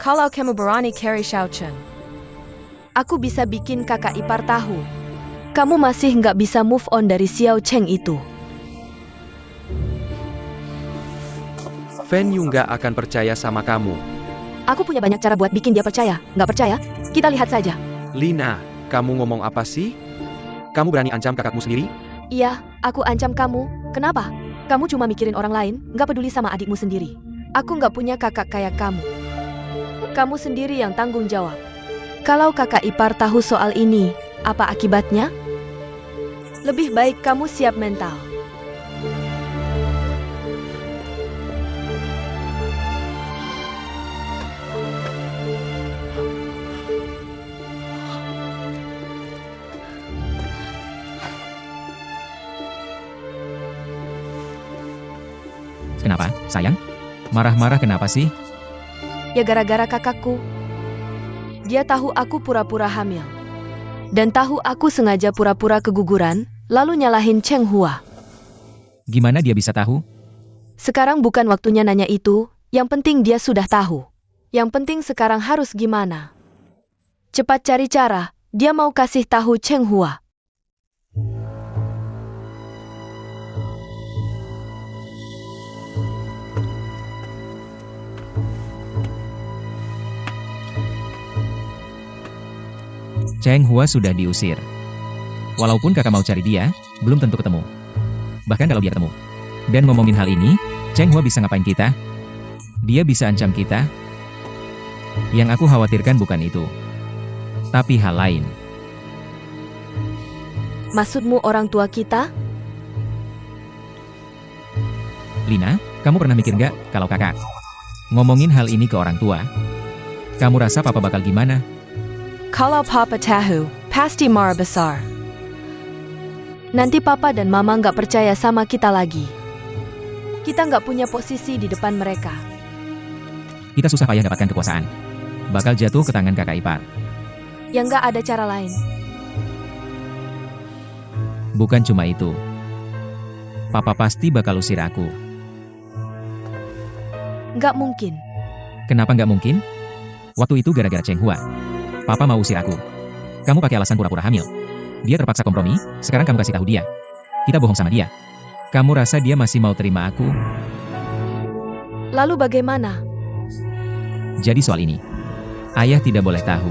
Kalau kamu berani carry Xiao Cheng, aku bisa bikin kakak ipar tahu. Kamu masih nggak bisa move on dari Xiao Cheng itu. Fen Yu nggak akan percaya sama kamu. Aku punya banyak cara buat bikin dia percaya. Nggak percaya? Kita lihat saja. Lina, kamu ngomong apa sih? Kamu berani ancam kakakmu sendiri? Iya, aku ancam kamu. Kenapa? Kamu cuma mikirin orang lain, nggak peduli sama adikmu sendiri. Aku nggak punya kakak kayak kamu. Kamu sendiri yang tanggung jawab. Kalau kakak ipar tahu soal ini, apa akibatnya? Lebih baik kamu siap mental. kenapa, sayang? Marah-marah kenapa sih? Ya gara-gara kakakku. Dia tahu aku pura-pura hamil. Dan tahu aku sengaja pura-pura keguguran, lalu nyalahin Cheng Hua. Gimana dia bisa tahu? Sekarang bukan waktunya nanya itu, yang penting dia sudah tahu. Yang penting sekarang harus gimana. Cepat cari cara, dia mau kasih tahu Cheng Hua. Cheng Hua sudah diusir. Walaupun kakak mau cari dia, belum tentu ketemu. Bahkan kalau dia ketemu dan ngomongin hal ini, Cheng Hua bisa ngapain kita? Dia bisa ancam kita. Yang aku khawatirkan bukan itu, tapi hal lain. Maksudmu orang tua kita? Lina, kamu pernah mikir nggak kalau kakak ngomongin hal ini ke orang tua? Kamu rasa papa bakal gimana? Kalau papa tahu, pasti marah besar. Nanti papa dan mama nggak percaya sama kita lagi. Kita nggak punya posisi di depan mereka. Kita susah payah dapatkan kekuasaan. Bakal jatuh ke tangan kakak ipar. Yang nggak ada cara lain. Bukan cuma itu. Papa pasti bakal usir aku. Nggak mungkin. Kenapa nggak mungkin? Waktu itu gara-gara Cheng Hua. Papa mau usir aku. Kamu pakai alasan pura-pura hamil. Dia terpaksa kompromi, sekarang kamu kasih tahu dia. Kita bohong sama dia. Kamu rasa dia masih mau terima aku? Lalu bagaimana? Jadi soal ini, ayah tidak boleh tahu.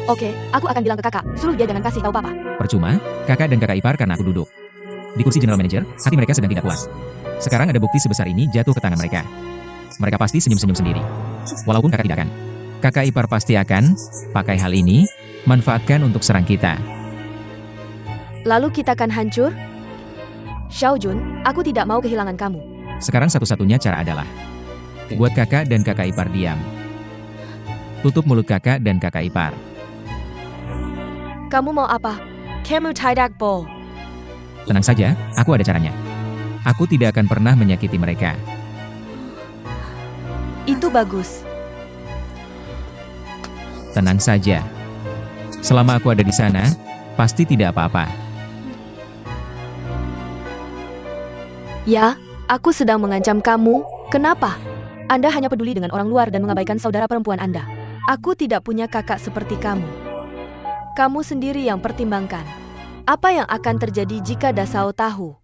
Oke, aku akan bilang ke kakak, suruh dia jangan kasih tahu papa. Percuma, kakak dan kakak ipar karena aku duduk di kursi general manager, hati mereka sedang tidak puas. Sekarang ada bukti sebesar ini jatuh ke tangan mereka. Mereka pasti senyum-senyum sendiri. Walaupun kakak tidak akan. Kakak ipar pasti akan pakai hal ini, manfaatkan untuk serang kita. Lalu kita akan hancur? Xiao Jun, aku tidak mau kehilangan kamu. Sekarang satu-satunya cara adalah buat kakak dan kakak ipar diam. Tutup mulut kakak dan kakak ipar. Kamu mau apa? Kamu tidak bol. Tenang saja, aku ada caranya. Aku tidak akan pernah menyakiti mereka. Itu bagus. Tenang saja. Selama aku ada di sana, pasti tidak apa-apa. Ya, aku sedang mengancam kamu. Kenapa? Anda hanya peduli dengan orang luar dan mengabaikan saudara perempuan Anda. Aku tidak punya kakak seperti kamu. Kamu sendiri yang pertimbangkan. Apa yang akan terjadi jika Dasao tahu?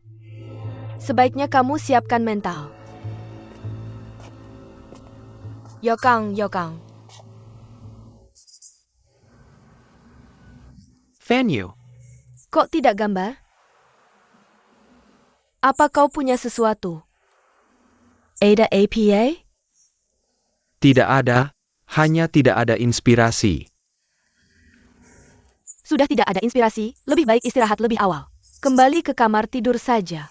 Sebaiknya kamu siapkan mental. Yokang, Yokang. Fanyu, Kok tidak gambar? Apa kau punya sesuatu? Ada APA? tidak ada, hanya tidak ada inspirasi. Sudah tidak ada inspirasi, lebih baik istirahat lebih awal. Kembali ke kamar tidur saja.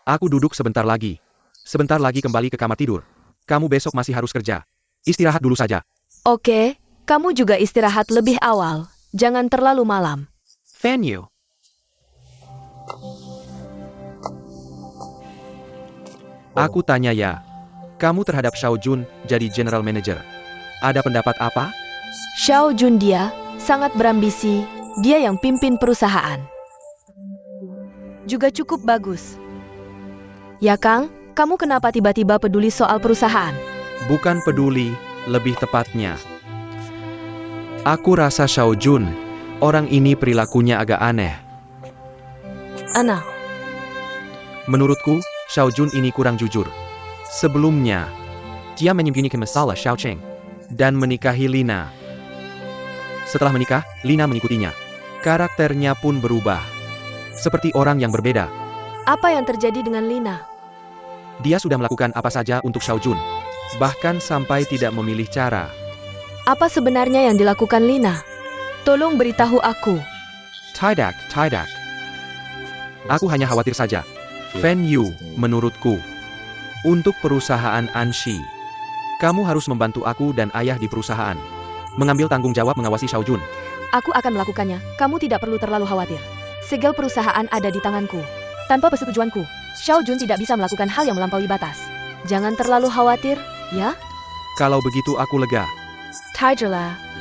Aku duduk sebentar lagi. Sebentar lagi kembali ke kamar tidur. Kamu besok masih harus kerja. Istirahat dulu saja. Oke, kamu juga istirahat lebih awal. Jangan terlalu malam. Fanyu, aku tanya ya. Kamu terhadap Xiao Jun jadi general manager. Ada pendapat apa? Xiao Jun dia sangat berambisi. Dia yang pimpin perusahaan. Juga cukup bagus. Ya Kang, kamu kenapa tiba-tiba peduli soal perusahaan? Bukan peduli, lebih tepatnya. Aku rasa Xiao Jun, orang ini perilakunya agak aneh. Ana, Menurutku, Xiao Jun ini kurang jujur. Sebelumnya, dia menyembunyikan masalah Xiao Cheng dan menikahi Lina. Setelah menikah, Lina mengikutinya. Karakternya pun berubah. Seperti orang yang berbeda. apa yang terjadi dengan Lina? Dia sudah melakukan apa saja untuk Xiao Jun. Bahkan sampai tidak memilih cara. Apa sebenarnya yang dilakukan Lina? Tolong beritahu aku. Tidak. Aku hanya khawatir saja. Fan Yu, menurutku. Untuk perusahaan Anshi. Kamu harus membantu aku dan ayah di perusahaan. Mengambil tanggung jawab mengawasi Xiao Jun. Aku akan melakukannya. Kamu tidak perlu terlalu khawatir. Segel perusahaan ada di tanganku. Tanpa persetujuanku, Xiao Jun tidak bisa melakukan hal yang melampaui batas. Jangan terlalu khawatir, ya? Kalau begitu aku lega. Tidurlah.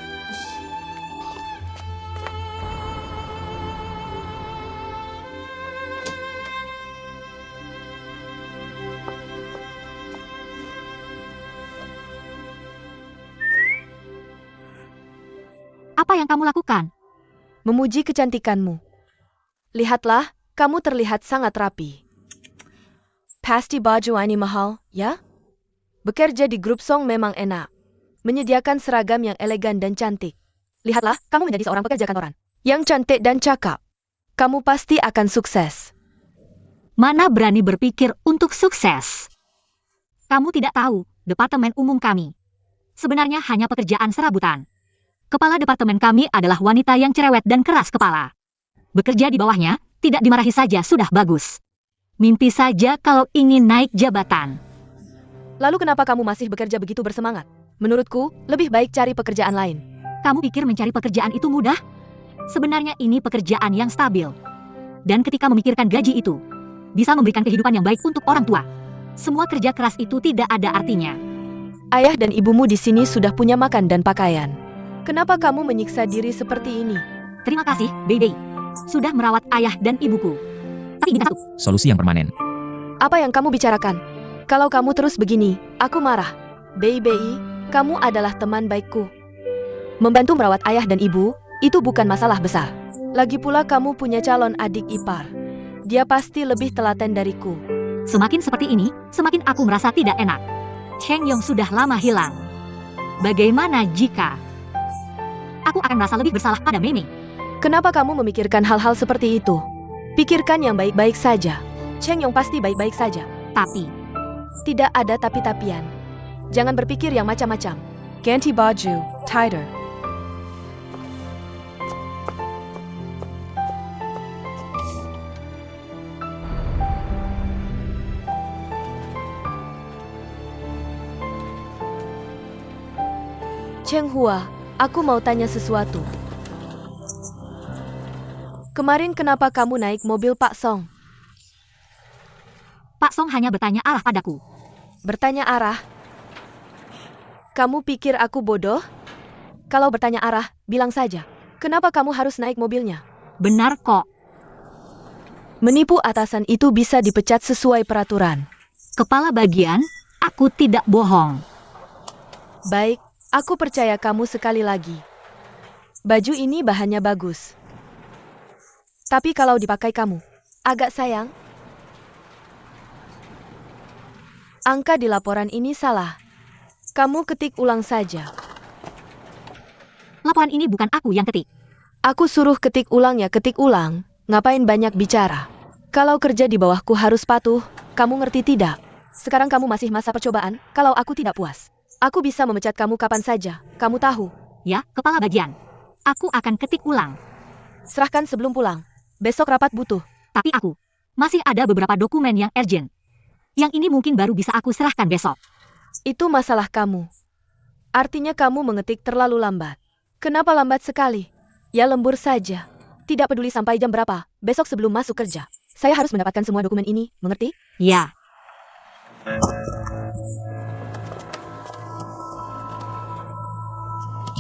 Apa yang kamu lakukan? Memuji kecantikanmu. Lihatlah, kamu terlihat sangat rapi. Pasti baju ini mahal, ya? Bekerja di grup Song memang enak. Menyediakan seragam yang elegan dan cantik. Lihatlah, kamu menjadi seorang pekerja kantoran yang cantik dan cakap. Kamu pasti akan sukses. Mana berani berpikir untuk sukses? Kamu tidak tahu, departemen umum kami sebenarnya hanya pekerjaan serabutan. Kepala departemen kami adalah wanita yang cerewet dan keras kepala. Bekerja di bawahnya, tidak dimarahi saja sudah bagus. Mimpi saja kalau ingin naik jabatan. Lalu kenapa kamu masih bekerja begitu bersemangat? Menurutku, lebih baik cari pekerjaan lain. Kamu pikir mencari pekerjaan itu mudah? Sebenarnya ini pekerjaan yang stabil. Dan ketika memikirkan gaji itu, bisa memberikan kehidupan yang baik untuk orang tua. Semua kerja keras itu tidak ada artinya. Ayah dan ibumu di sini sudah punya makan dan pakaian. Kenapa kamu menyiksa diri seperti ini? Terima kasih, baby. Sudah merawat ayah dan ibuku. Tapi ini satu. Solusi yang permanen. Apa yang kamu bicarakan? Kalau kamu terus begini, aku marah. Baby, kamu adalah teman baikku. Membantu merawat ayah dan ibu, itu bukan masalah besar. Lagi pula kamu punya calon adik ipar. Dia pasti lebih telaten dariku. Semakin seperti ini, semakin aku merasa tidak enak. Cheng Yong sudah lama hilang. Bagaimana jika aku akan merasa lebih bersalah pada Mei Mei? Kenapa kamu memikirkan hal-hal seperti itu? Pikirkan yang baik-baik saja. Cheng Yong pasti baik-baik saja. Tapi, Tidak ada tapi-tapian. Jangan berpikir yang macam-macam. Ganti baju, tighter. Cheng Hua, aku mau tanya sesuatu. Kemarin kenapa kamu naik mobil Pak Song? Pak Song hanya bertanya arah padaku. Bertanya arah? Kamu pikir aku bodoh? Kalau bertanya arah, bilang saja. Kenapa kamu harus naik mobilnya? Benar kok. Menipu atasan itu bisa dipecat sesuai peraturan. Kepala bagian, aku tidak bohong. Baik, aku percaya kamu sekali lagi. Baju ini bahannya bagus. Tapi kalau dipakai kamu, agak sayang. Angka di laporan ini salah. Kamu ketik ulang saja. Laporan ini bukan aku yang ketik. Aku suruh ketik ulang ya ketik ulang. Ngapain banyak bicara? Kalau kerja di bawahku harus patuh, kamu ngerti tidak? Sekarang kamu masih masa percobaan, kalau aku tidak puas. Aku bisa memecat kamu kapan saja, kamu tahu. Ya, kepala bagian. Aku akan ketik ulang. Serahkan sebelum pulang. Besok rapat butuh. Tapi aku masih ada beberapa dokumen yang urgent. Yang ini mungkin baru bisa aku serahkan besok. Itu masalah kamu. Artinya kamu mengetik terlalu lambat. Kenapa lambat sekali? Ya lembur saja. Tidak peduli sampai jam berapa, besok sebelum masuk kerja. Saya harus mendapatkan semua dokumen ini, mengerti? Ya.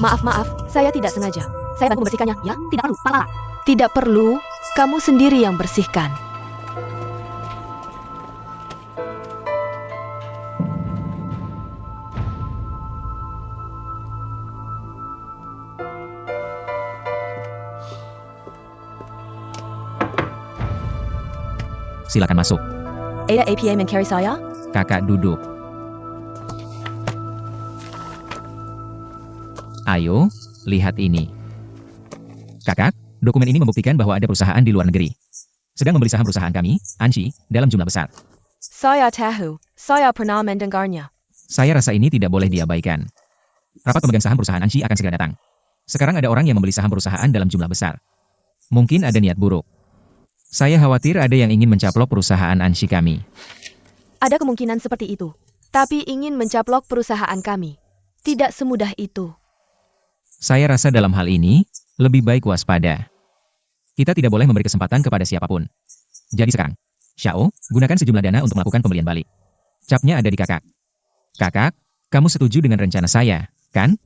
Maaf, saya tidak sengaja. Saya bantu membersihkannya, ya? Tidak perlu, Pak Lala. Tidak perlu, kamu sendiri yang bersihkan. Silakan masuk. Ada APA mencari saya? Kakak duduk. Ayo, lihat ini. Kakak, dokumen ini membuktikan bahwa ada perusahaan di luar negeri sedang membeli saham perusahaan kami, Anshi, dalam jumlah besar. Saya tahu, saya pernah mendengarnya. Saya rasa ini tidak boleh diabaikan. Rapat pemegang saham perusahaan Anshi akan segera datang. Sekarang ada orang yang membeli saham perusahaan dalam jumlah besar. Mungkin ada niat buruk. Saya khawatir ada yang ingin mencaplok perusahaan Anshi kami. Ada kemungkinan seperti itu. Tapi ingin mencaplok perusahaan kami. Tidak semudah itu. Saya rasa dalam hal ini, lebih baik waspada. Kita tidak boleh memberi kesempatan kepada siapapun. Jadi sekarang, Xiao, gunakan sejumlah dana untuk melakukan pembelian balik. Capnya ada di kakak. Kakak, kamu setuju dengan rencana saya, kan?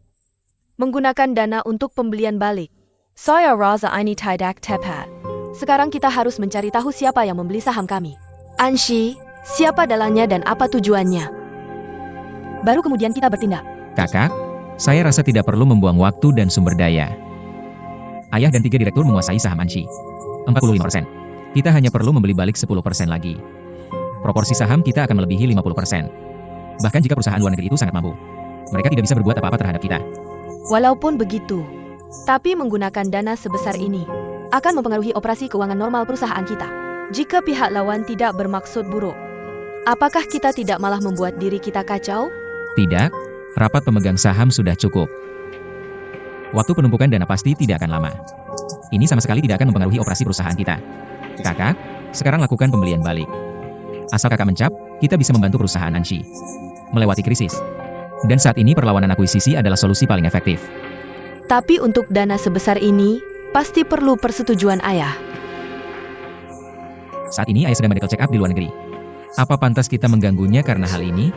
Menggunakan dana untuk pembelian balik. Saya rasa ini tidak tepat. Sekarang kita harus mencari tahu siapa yang membeli saham kami. Anshi, siapa dalangnya dan apa tujuannya. Baru kemudian kita bertindak. Kakak, saya rasa tidak perlu membuang waktu dan sumber daya. Ayah dan 3 direktur menguasai saham Anshi. 45%. Kita hanya perlu membeli balik 10% lagi. Proporsi saham kita akan melebihi 50%. Bahkan jika perusahaan luar negeri itu sangat mampu, mereka tidak bisa berbuat apa-apa terhadap kita. Walaupun begitu, tapi menggunakan dana sebesar ini akan mempengaruhi operasi keuangan normal perusahaan kita. Jika pihak lawan tidak bermaksud buruk, apakah kita tidak malah membuat diri kita kacau? Tidak, rapat pemegang saham sudah cukup. Waktu penumpukan dana pasti tidak akan lama. Ini sama sekali tidak akan mempengaruhi operasi perusahaan kita. Kakak, sekarang lakukan pembelian balik. Asal kakak mencap, kita bisa membantu perusahaan Anshi melewati krisis. Dan saat ini perlawanan akuisisi adalah solusi paling efektif. Tapi untuk dana sebesar ini, pasti perlu persetujuan ayah. Saat ini ayah sedang medical check up di luar negeri. Apa pantas kita mengganggunya karena hal ini?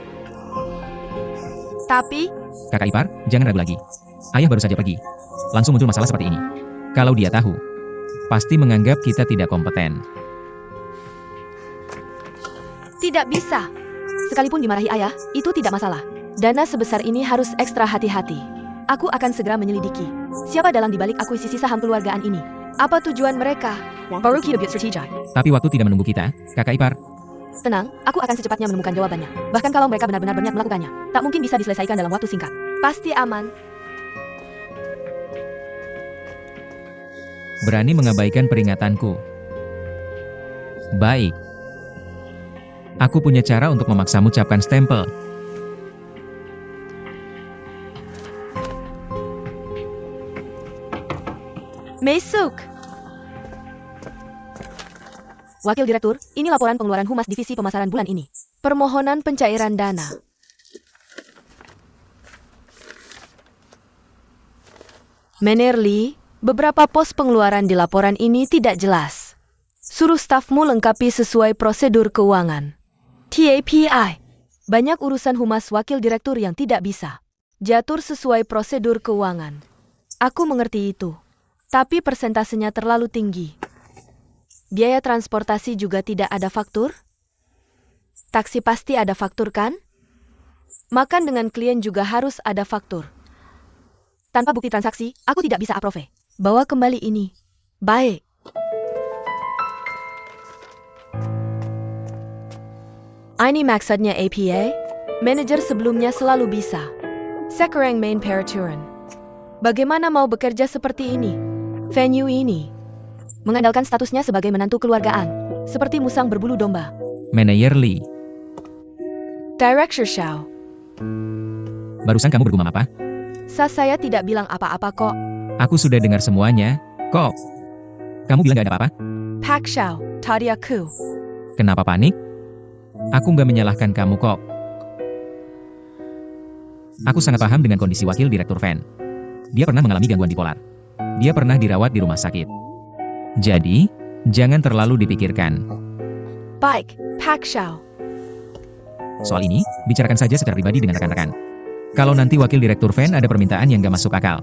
Tapi, Kakak ipar, jangan ragu lagi. Ayah baru saja pergi. Langsung muncul masalah seperti ini. Kalau dia tahu, pasti menganggap kita tidak kompeten. tidak bisa. Sekalipun dimarahi ayah, itu tidak masalah. Dana sebesar ini harus ekstra hati-hati. Aku akan segera menyelidiki siapa dalang dibalik akuisisi saham keluargaan ini. Apa tujuan mereka? Baru kita buat strategi. Tapi waktu tidak menunggu kita, kakak ipar. Tenang, aku akan secepatnya menemukan jawabannya. Bahkan kalau mereka benar-benar berniat melakukannya, tak mungkin bisa diselesaikan dalam waktu singkat. Pasti aman. Berani mengabaikan peringatanku. Baik. Aku punya cara untuk memaksamu capkan stempel. Masuk. Wakil Direktur, ini laporan pengeluaran Humas Divisi Pemasaran bulan ini. Permohonan pencairan dana. Menerli, beberapa pos pengeluaran di laporan ini tidak jelas. Suruh stafmu lengkapi sesuai prosedur keuangan. TAPI. Banyak urusan Humas Wakil Direktur yang tidak bisa diatur sesuai prosedur keuangan. Aku mengerti itu. Tapi persentasenya terlalu tinggi. Biaya transportasi juga tidak ada faktur? Taksi pasti ada faktur kan? Makan dengan klien juga harus ada faktur. Tanpa bukti transaksi, aku tidak bisa approve. Bawa kembali ini. Baik. Ini maksudnya APA? Manajer sebelumnya selalu bisa. Sekarang main peraturan. Bagaimana mau bekerja seperti ini? Venue ini mengandalkan statusnya sebagai menantu keluargaan, seperti musang berbulu domba. Manajer Lee, Director Xiao, barusan kamu bergumam apa? saya tidak bilang apa-apa kok. Aku sudah dengar semuanya, kok. Kamu bilang gak ada apa-apa? Pak Xiao, tadi aku. Kenapa panik? Aku nggak menyalahkan kamu kok. Aku sangat paham dengan kondisi wakil direktur Van. Dia pernah mengalami gangguan bipolar. Dia pernah dirawat di rumah sakit. Jadi, jangan terlalu dipikirkan. Baik, Pak Xiao. Soal ini, bicarakan saja secara pribadi dengan rekan-rekan. Kalau nanti wakil direktur Van ada permintaan yang gak masuk akal,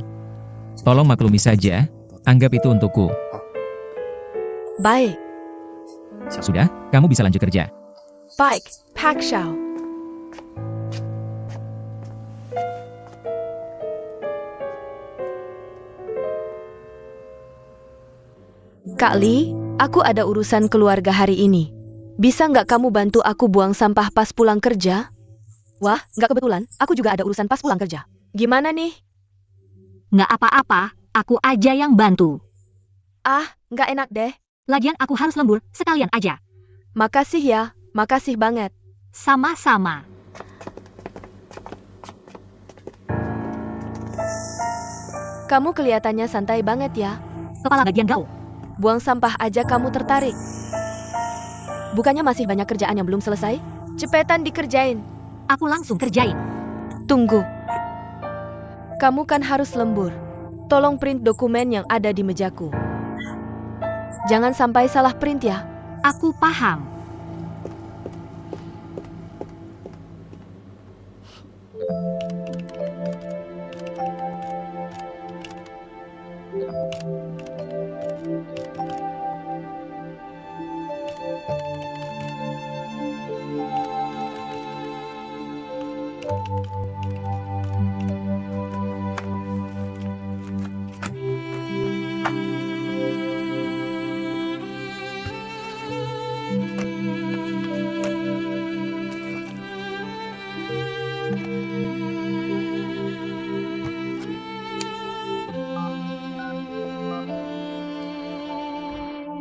tolong maklumi saja, anggap itu untukku. Baik, Sudah, kamu bisa lanjut kerja. baik, Pak Xiao. Kak Lee, aku ada urusan keluarga hari ini. Bisa nggak kamu bantu aku buang sampah pas pulang kerja? Wah, nggak kebetulan, aku juga ada urusan pas pulang kerja. Gimana nih? Nggak apa-apa, aku aja yang bantu. Ah, nggak enak deh. Lagian aku harus lembur, sekalian aja. Makasih ya, makasih banget. Sama-sama. Kamu kelihatannya santai banget ya. Kepala bagian gaul. Buang sampah aja kamu tertarik. Bukannya masih banyak kerjaan yang belum selesai? Cepetan dikerjain. Aku langsung kerjain. Tunggu. Kamu kan harus lembur. Tolong print dokumen yang ada di mejaku. Jangan sampai salah print ya. Aku paham.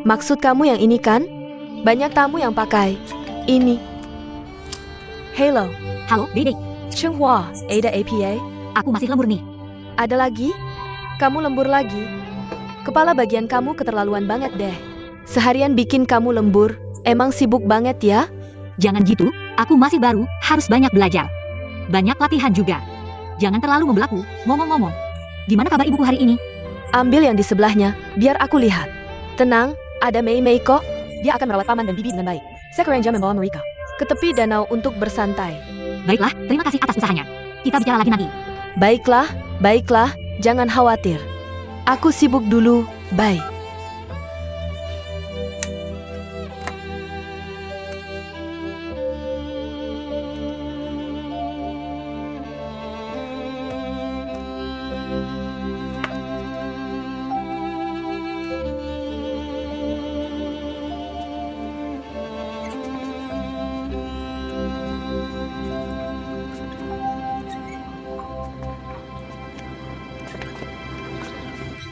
Maksud kamu yang ini kan? Banyak tamu yang pakai ini. Hello, Halo, Dede. Chenghua, Ada APA. Aku masih lembur nih. Ada lagi? Kamu lembur lagi? Kepala bagian kamu keterlaluan banget deh. Seharian bikin kamu lembur, emang sibuk banget ya? Jangan gitu, aku masih baru, harus banyak belajar. Banyak latihan juga. Jangan terlalu membelaku. Ngomong-ngomong, gimana kabar ibuku hari ini? Ambil yang di sebelahnya, biar aku lihat. Tenang, ada Mei Mei kok. Dia akan merawat paman dan bibi dengan baik. Sekerenja membawa mereka ke tepi danau untuk bersantai. Baiklah, terima kasih atas usahanya. Kita bicara lagi nanti. Baiklah, baiklah, jangan khawatir. Aku sibuk dulu, bye.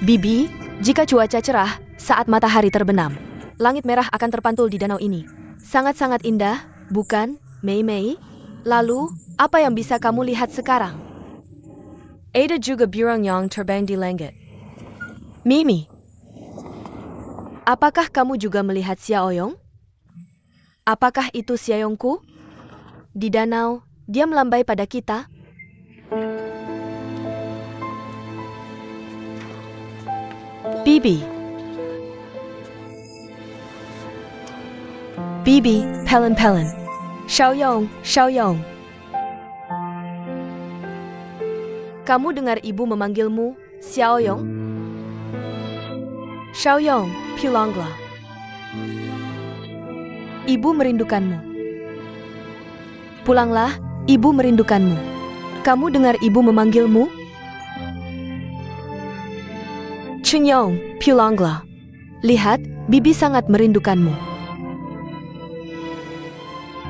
Bibi, jika cuaca cerah, saat matahari terbenam, langit merah akan terpantul di danau ini. Sangat-sangat indah, bukan, Mei Mei? Lalu, apa yang bisa kamu lihat sekarang? Ada juga burung yang terbang di langit. Mimi, apakah kamu juga melihat Xiaoyong? Apakah itu Xiaoyongku? Di danau, dia melambai pada kita. Bibi. Bibi, Pelen. Xiaoyong. Kamu dengar ibu memanggilmu, Xiaoyong? Xiaoyong, Pilongla. Ibu merindukanmu. Pulanglah, ibu merindukanmu. Kamu dengar ibu memanggilmu? Chengyong, Pilongla. Lihat, bibi sangat merindukanmu.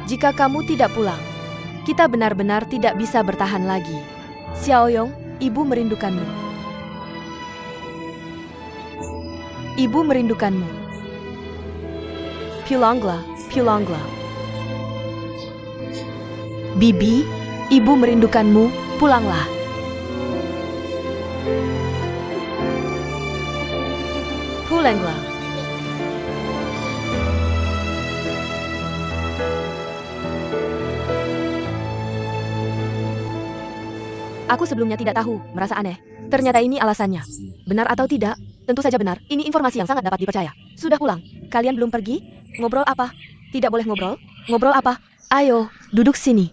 Jika kamu tidak pulang, kita benar-benar tidak bisa bertahan lagi. Xiaoyong, ibu merindukanmu. Ibu merindukanmu. Pilongla. Bibi, ibu merindukanmu, pulanglah. Pulanglah. Aku sebelumnya tidak tahu, merasa aneh. Ternyata ini alasannya. Benar atau tidak? Tentu saja benar, ini informasi yang sangat dapat dipercaya. Sudah pulang? Kalian belum pergi? Ngobrol apa? Tidak boleh ngobrol? Ngobrol apa? Ayo, duduk sini.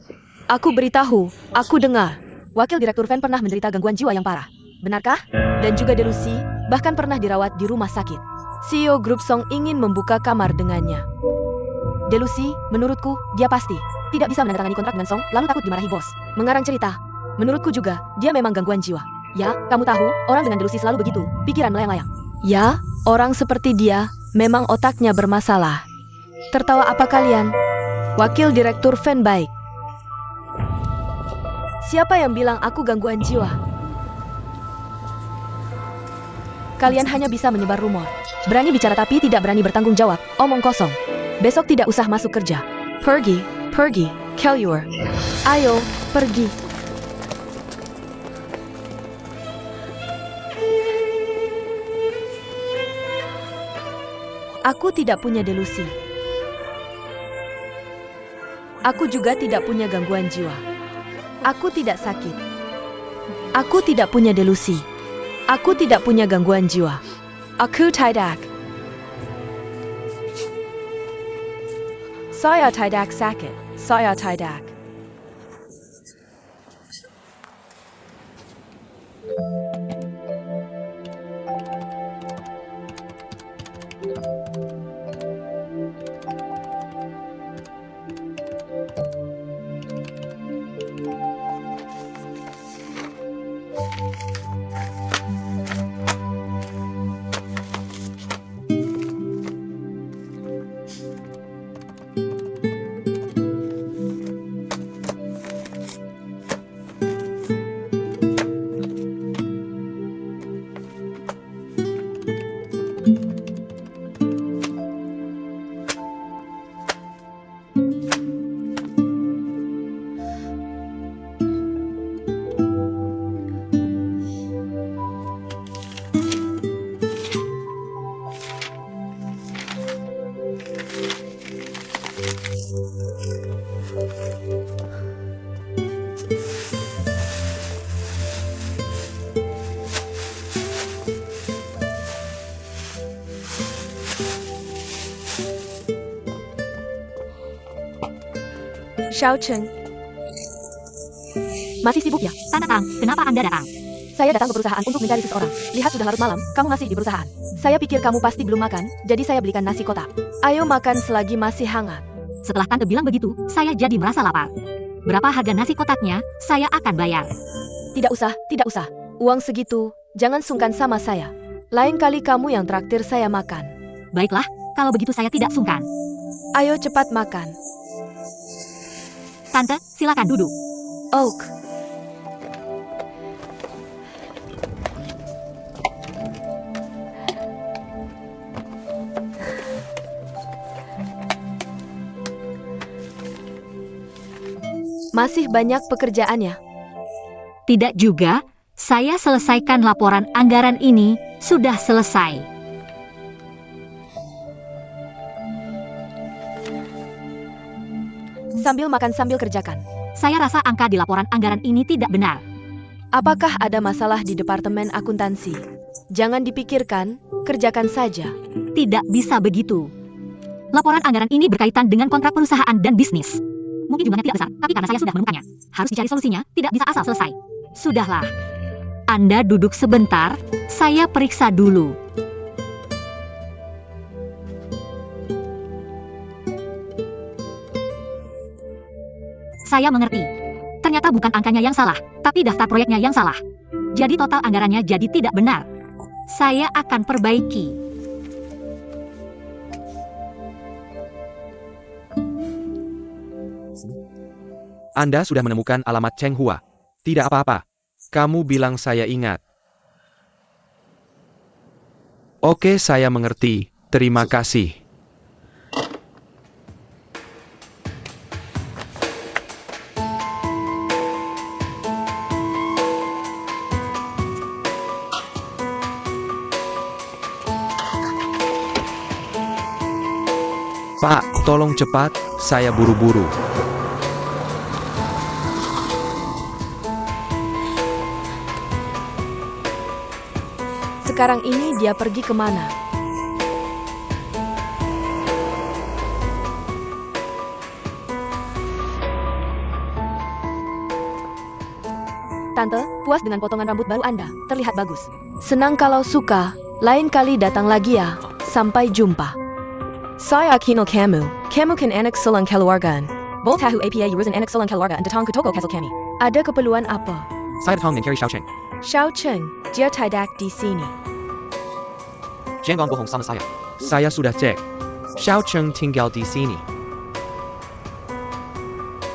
Aku beritahu, aku dengar. Wakil Direktur Fan pernah menderita gangguan jiwa yang parah. Benarkah? Dan juga delusi, bahkan pernah dirawat di rumah sakit. CEO Grup Song ingin membuka kamar dengannya. Delusi, menurutku, dia pasti tidak bisa menandatangani kontrak dengan Song, lalu takut dimarahi bos. Mengarang cerita. Menurutku juga, dia memang gangguan jiwa. Ya, kamu tahu, orang dengan delusi selalu begitu, pikiran melayang-layang. Ya, orang seperti dia, memang otaknya bermasalah. Tertawa apa kalian? Wakil Direktur Fan baik. Siapa yang bilang aku gangguan jiwa? Kalian hanya bisa menyebar rumor. Berani bicara tapi tidak berani bertanggung jawab, omong kosong. Besok tidak usah masuk kerja. Pergi, keluar. Ayo, pergi. Aku tidak punya delusi. Aku juga tidak punya gangguan jiwa. Aku tidak sakit. Aku tidak punya delusi. Aku tidak punya gangguan jiwa. Aku tidak. Saya tidak sakit. Saya tidak. Xiao Cheng. Masih sibuk ya? Tanda Tang, kenapa Anda datang? Saya datang ke perusahaan untuk mencari seseorang. Lihat sudah larut malam, kamu masih di perusahaan. Saya pikir kamu pasti belum makan, jadi saya belikan nasi kotak. Ayo makan selagi masih hangat. Setelah Tante bilang begitu, saya jadi merasa lapar. Berapa harga nasi kotaknya? Saya akan bayar. Tidak usah, tidak usah. Uang segitu, jangan sungkan sama saya. Lain kali kamu yang traktir saya makan. Baiklah, kalau begitu saya tidak sungkan. Ayo cepat makan. Tante, silakan duduk. Oak. Masih banyak pekerjaannya. Tidak juga, saya selesaikan laporan anggaran ini, sudah selesai. Sambil makan sambil kerjakan. Saya rasa angka di laporan anggaran ini tidak benar. Apakah ada masalah di departemen akuntansi? Jangan dipikirkan, kerjakan saja. Tidak bisa begitu. Laporan anggaran ini berkaitan dengan kontrak perusahaan dan bisnis. Mungkin jumlahnya tidak besar, tapi karena saya sudah menemukannya, harus dicari solusinya, tidak bisa asal selesai. Sudahlah. Anda duduk sebentar, saya periksa dulu. Saya mengerti. Ternyata bukan angkanya yang salah, tapi daftar proyeknya yang salah. Jadi total anggarannya jadi tidak benar. Saya akan perbaiki. Anda sudah menemukan alamat Cheng Hua. Tidak apa-apa. Kamu bilang saya ingat. Oke, saya mengerti. Terima kasih. Pak, tolong cepat, saya buru-buru. Sekarang ini dia pergi kemana? Tante, puas dengan potongan rambut baru Anda. Terlihat bagus. Senang kalau suka. Lain kali datang lagi ya. Sampai jumpa. Saya kinal kamu. Kamu kan anak selang keluargaan. Both tahu apa urusan anak selang keluargaan datang ke toko kasel kami. Ada keperluan apa? Saya datang mencari Xiao Cheng. Xiao Cheng, dia tidak di sini. Jangan bohong sama saya. Saya sudah cek. Xiao Cheng tinggal di sini.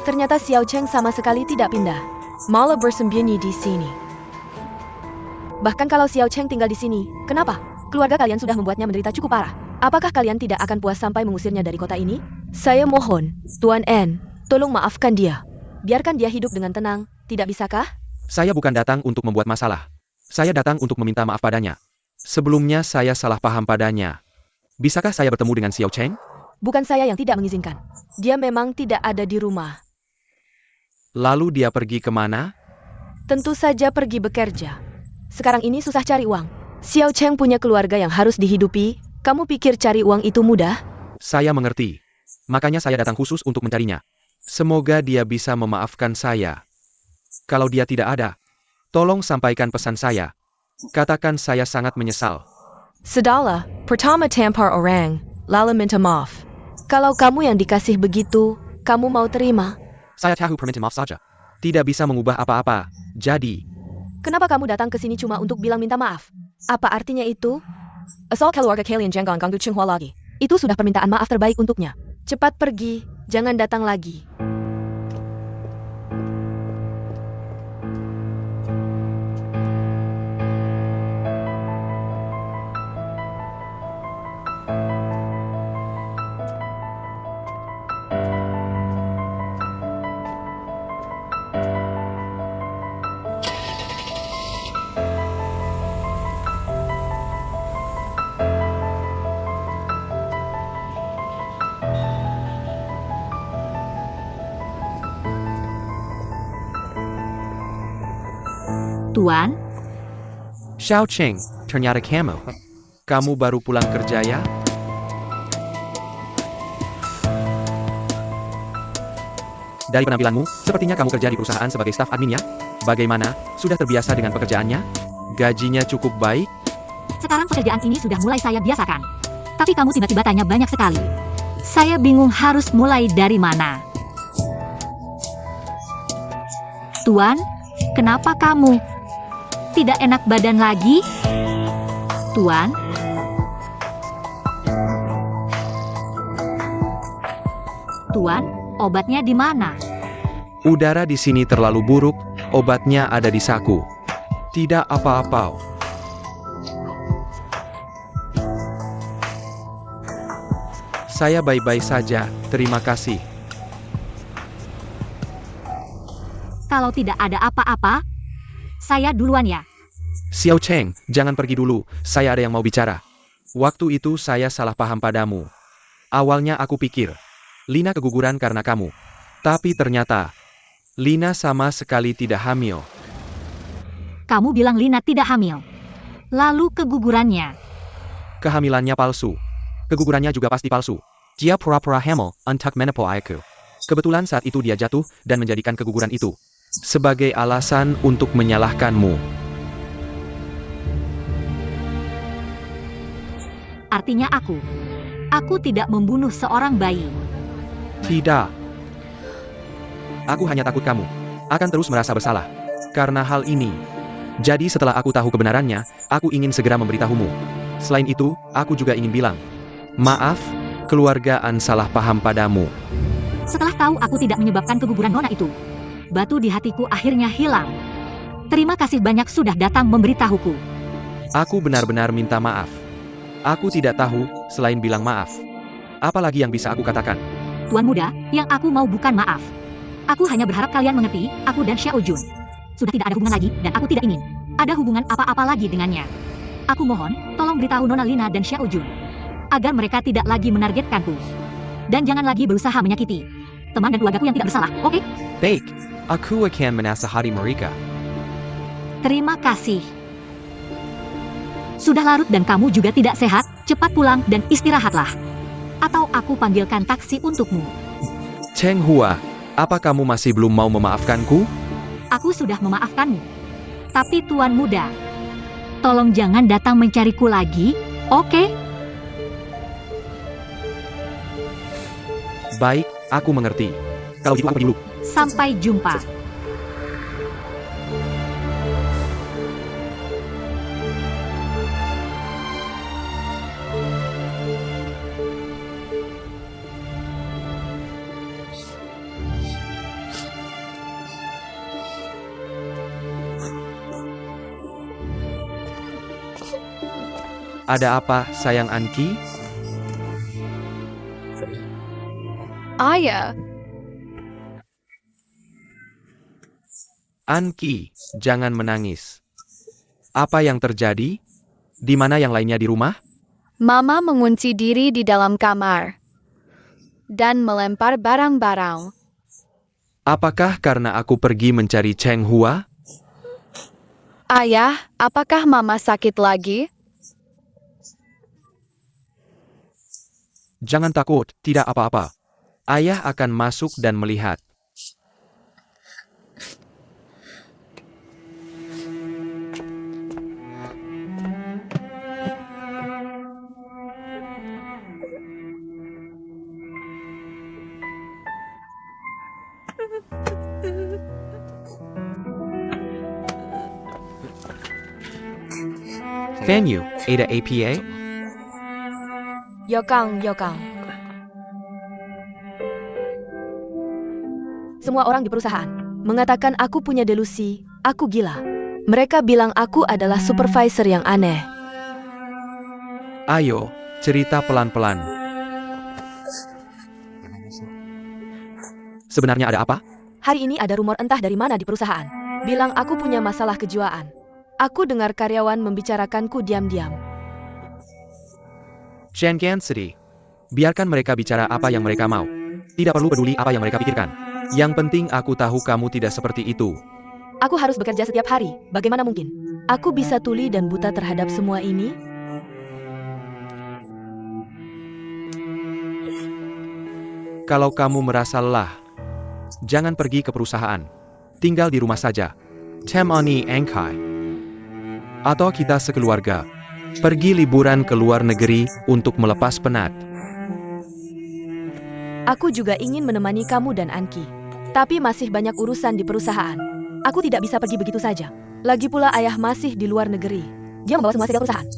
Ternyata Xiao Cheng sama sekali tidak pindah. Malah bersembunyi di sini. Bahkan kalau Xiao Cheng tinggal di sini, kenapa? Keluarga kalian sudah membuatnya menderita cukup parah. Apakah kalian tidak akan puas sampai mengusirnya dari kota ini? Saya mohon, Tuan N, tolong maafkan dia. Biarkan dia hidup dengan tenang, tidak bisakah? Saya bukan datang untuk membuat masalah. Saya datang untuk meminta maaf padanya. Sebelumnya saya salah paham padanya. Bisakah saya bertemu dengan Xiao Cheng? Bukan saya yang tidak mengizinkan. Dia memang tidak ada di rumah. Lalu dia pergi kemana? Tentu saja pergi bekerja. Sekarang ini susah cari uang. Xiao Cheng punya keluarga yang harus dihidupi. Kamu pikir cari uang itu mudah? Saya mengerti. Makanya saya datang khusus untuk mencarinya. Semoga dia bisa memaafkan saya. Kalau dia tidak ada, tolong sampaikan pesan saya. Katakan saya sangat menyesal. Sudahlah, pertama tampar orang, lalu minta maaf. Kalau kamu yang dikasih begitu, kamu mau terima? Saya tahu permintaan maaf saja. Tidak bisa mengubah apa-apa. Jadi, kenapa kamu datang ke sini cuma untuk bilang minta maaf? Apa artinya itu? Asal keluarga kalian jangan ganggu Cheng Hua lagi. Itu sudah permintaan maaf terbaik untuknya. Cepat pergi, jangan datang lagi. Tuan, Xiao Cheng, ternyata kamu. Kamu baru pulang kerja ya? Dari penampilanmu, sepertinya kamu kerja di perusahaan sebagai staf admin ya? Bagaimana, sudah terbiasa dengan pekerjaannya? Gajinya cukup baik? sekarang pekerjaan ini sudah mulai saya biasakan. Tapi kamu tiba-tiba tanya banyak sekali. Saya bingung harus mulai dari mana. Tuan, kenapa kamu tidak enak badan lagi? Tuan? Tuan, obatnya di mana? Udara di sini terlalu buruk, obatnya ada di saku. Tidak apa-apa. Saya baik-baik saja, terima kasih. Kalau tidak ada apa-apa, saya duluan ya. Xiao Cheng, jangan pergi dulu, saya ada yang mau bicara. Waktu itu saya salah paham padamu. Awalnya aku pikir, Lina keguguran karena kamu. Tapi ternyata, Lina sama sekali tidak hamil. Kamu bilang Lina tidak hamil. Lalu kegugurannya. Kehamilannya palsu. Kegugurannya juga pasti palsu. Dia pura-pura hamil untuk menipu aku. Kebetulan saat itu dia jatuh dan menjadikan keguguran itu sebagai alasan untuk menyalahkanmu. Artinya aku tidak membunuh seorang bayi. Tidak. Aku hanya takut kamu akan terus merasa bersalah karena hal ini. Jadi setelah aku tahu kebenarannya, aku ingin segera memberitahumu. Selain itu, aku juga ingin bilang, maaf, keluargaan salah paham padamu. Setelah tahu aku tidak menyebabkan keguguran Nona itu, batu di hatiku akhirnya hilang. Terima kasih banyak sudah datang memberitahuku. Aku benar-benar minta maaf. Aku tidak tahu selain bilang maaf. Apalagi yang bisa aku katakan? Tuan muda, yang aku mau bukan maaf. Aku hanya berharap kalian mengerti, aku dan Xiao Jun sudah tidak ada hubungan lagi, dan aku tidak ingin ada hubungan apa-apa lagi dengannya. Aku mohon, tolong beritahu Nona Lina dan Xiao Jun agar mereka tidak lagi menargetkanku. Dan jangan lagi berusaha menyakiti teman dan keluargaku yang tidak bersalah, oke? Baik, aku akan menasihati mereka. Terima kasih. Sudah larut dan kamu juga tidak sehat, cepat pulang dan istirahatlah. Atau aku panggilkan taksi untukmu. Cheng Hua, apa kamu masih belum mau memaafkanku? Aku sudah memaafkanmu. Tapi tuan muda, tolong jangan datang mencariku lagi, oke? Baik, aku mengerti. Kalau gitu aku pergi dulu. Sampai jumpa. Ada apa, sayang Anki? Ayah, Anki, jangan menangis. Apa yang terjadi? Di mana yang lainnya di rumah? Mama mengunci diri di dalam kamar dan melempar barang-barang. Apakah karena aku pergi mencari Cheng Hua? Ayah, apakah Mama sakit lagi? Jangan takut, tidak apa-apa. Ayah akan masuk dan melihat. Venue, Ada APA? Yokang. Semua orang di perusahaan mengatakan aku punya delusi, aku gila. Mereka bilang aku adalah supervisor yang aneh. Ayo, cerita pelan-pelan. Sebenarnya ada apa? Hari ini ada rumor entah dari mana di perusahaan. Bilang aku punya masalah kejiwaan. Aku dengar karyawan membicarakanku diam-diam. Jangan sedih. Biarkan mereka bicara apa yang mereka mau. Tidak perlu peduli apa yang mereka pikirkan. Yang penting aku tahu kamu tidak seperti itu. Aku harus bekerja setiap hari, bagaimana mungkin? Aku bisa tuli dan buta terhadap semua ini? Kalau kamu merasa lelah, jangan pergi ke perusahaan. Tinggal di rumah saja. Temani Angkai. Atau kita sekeluarga. Pergi liburan ke luar negeri untuk melepas penat. Aku juga ingin menemani kamu dan Anki. Tapi masih banyak urusan di perusahaan. Aku tidak bisa pergi begitu saja. Lagi pula ayah masih di luar negeri. Dia membawa semua ke perusahaan.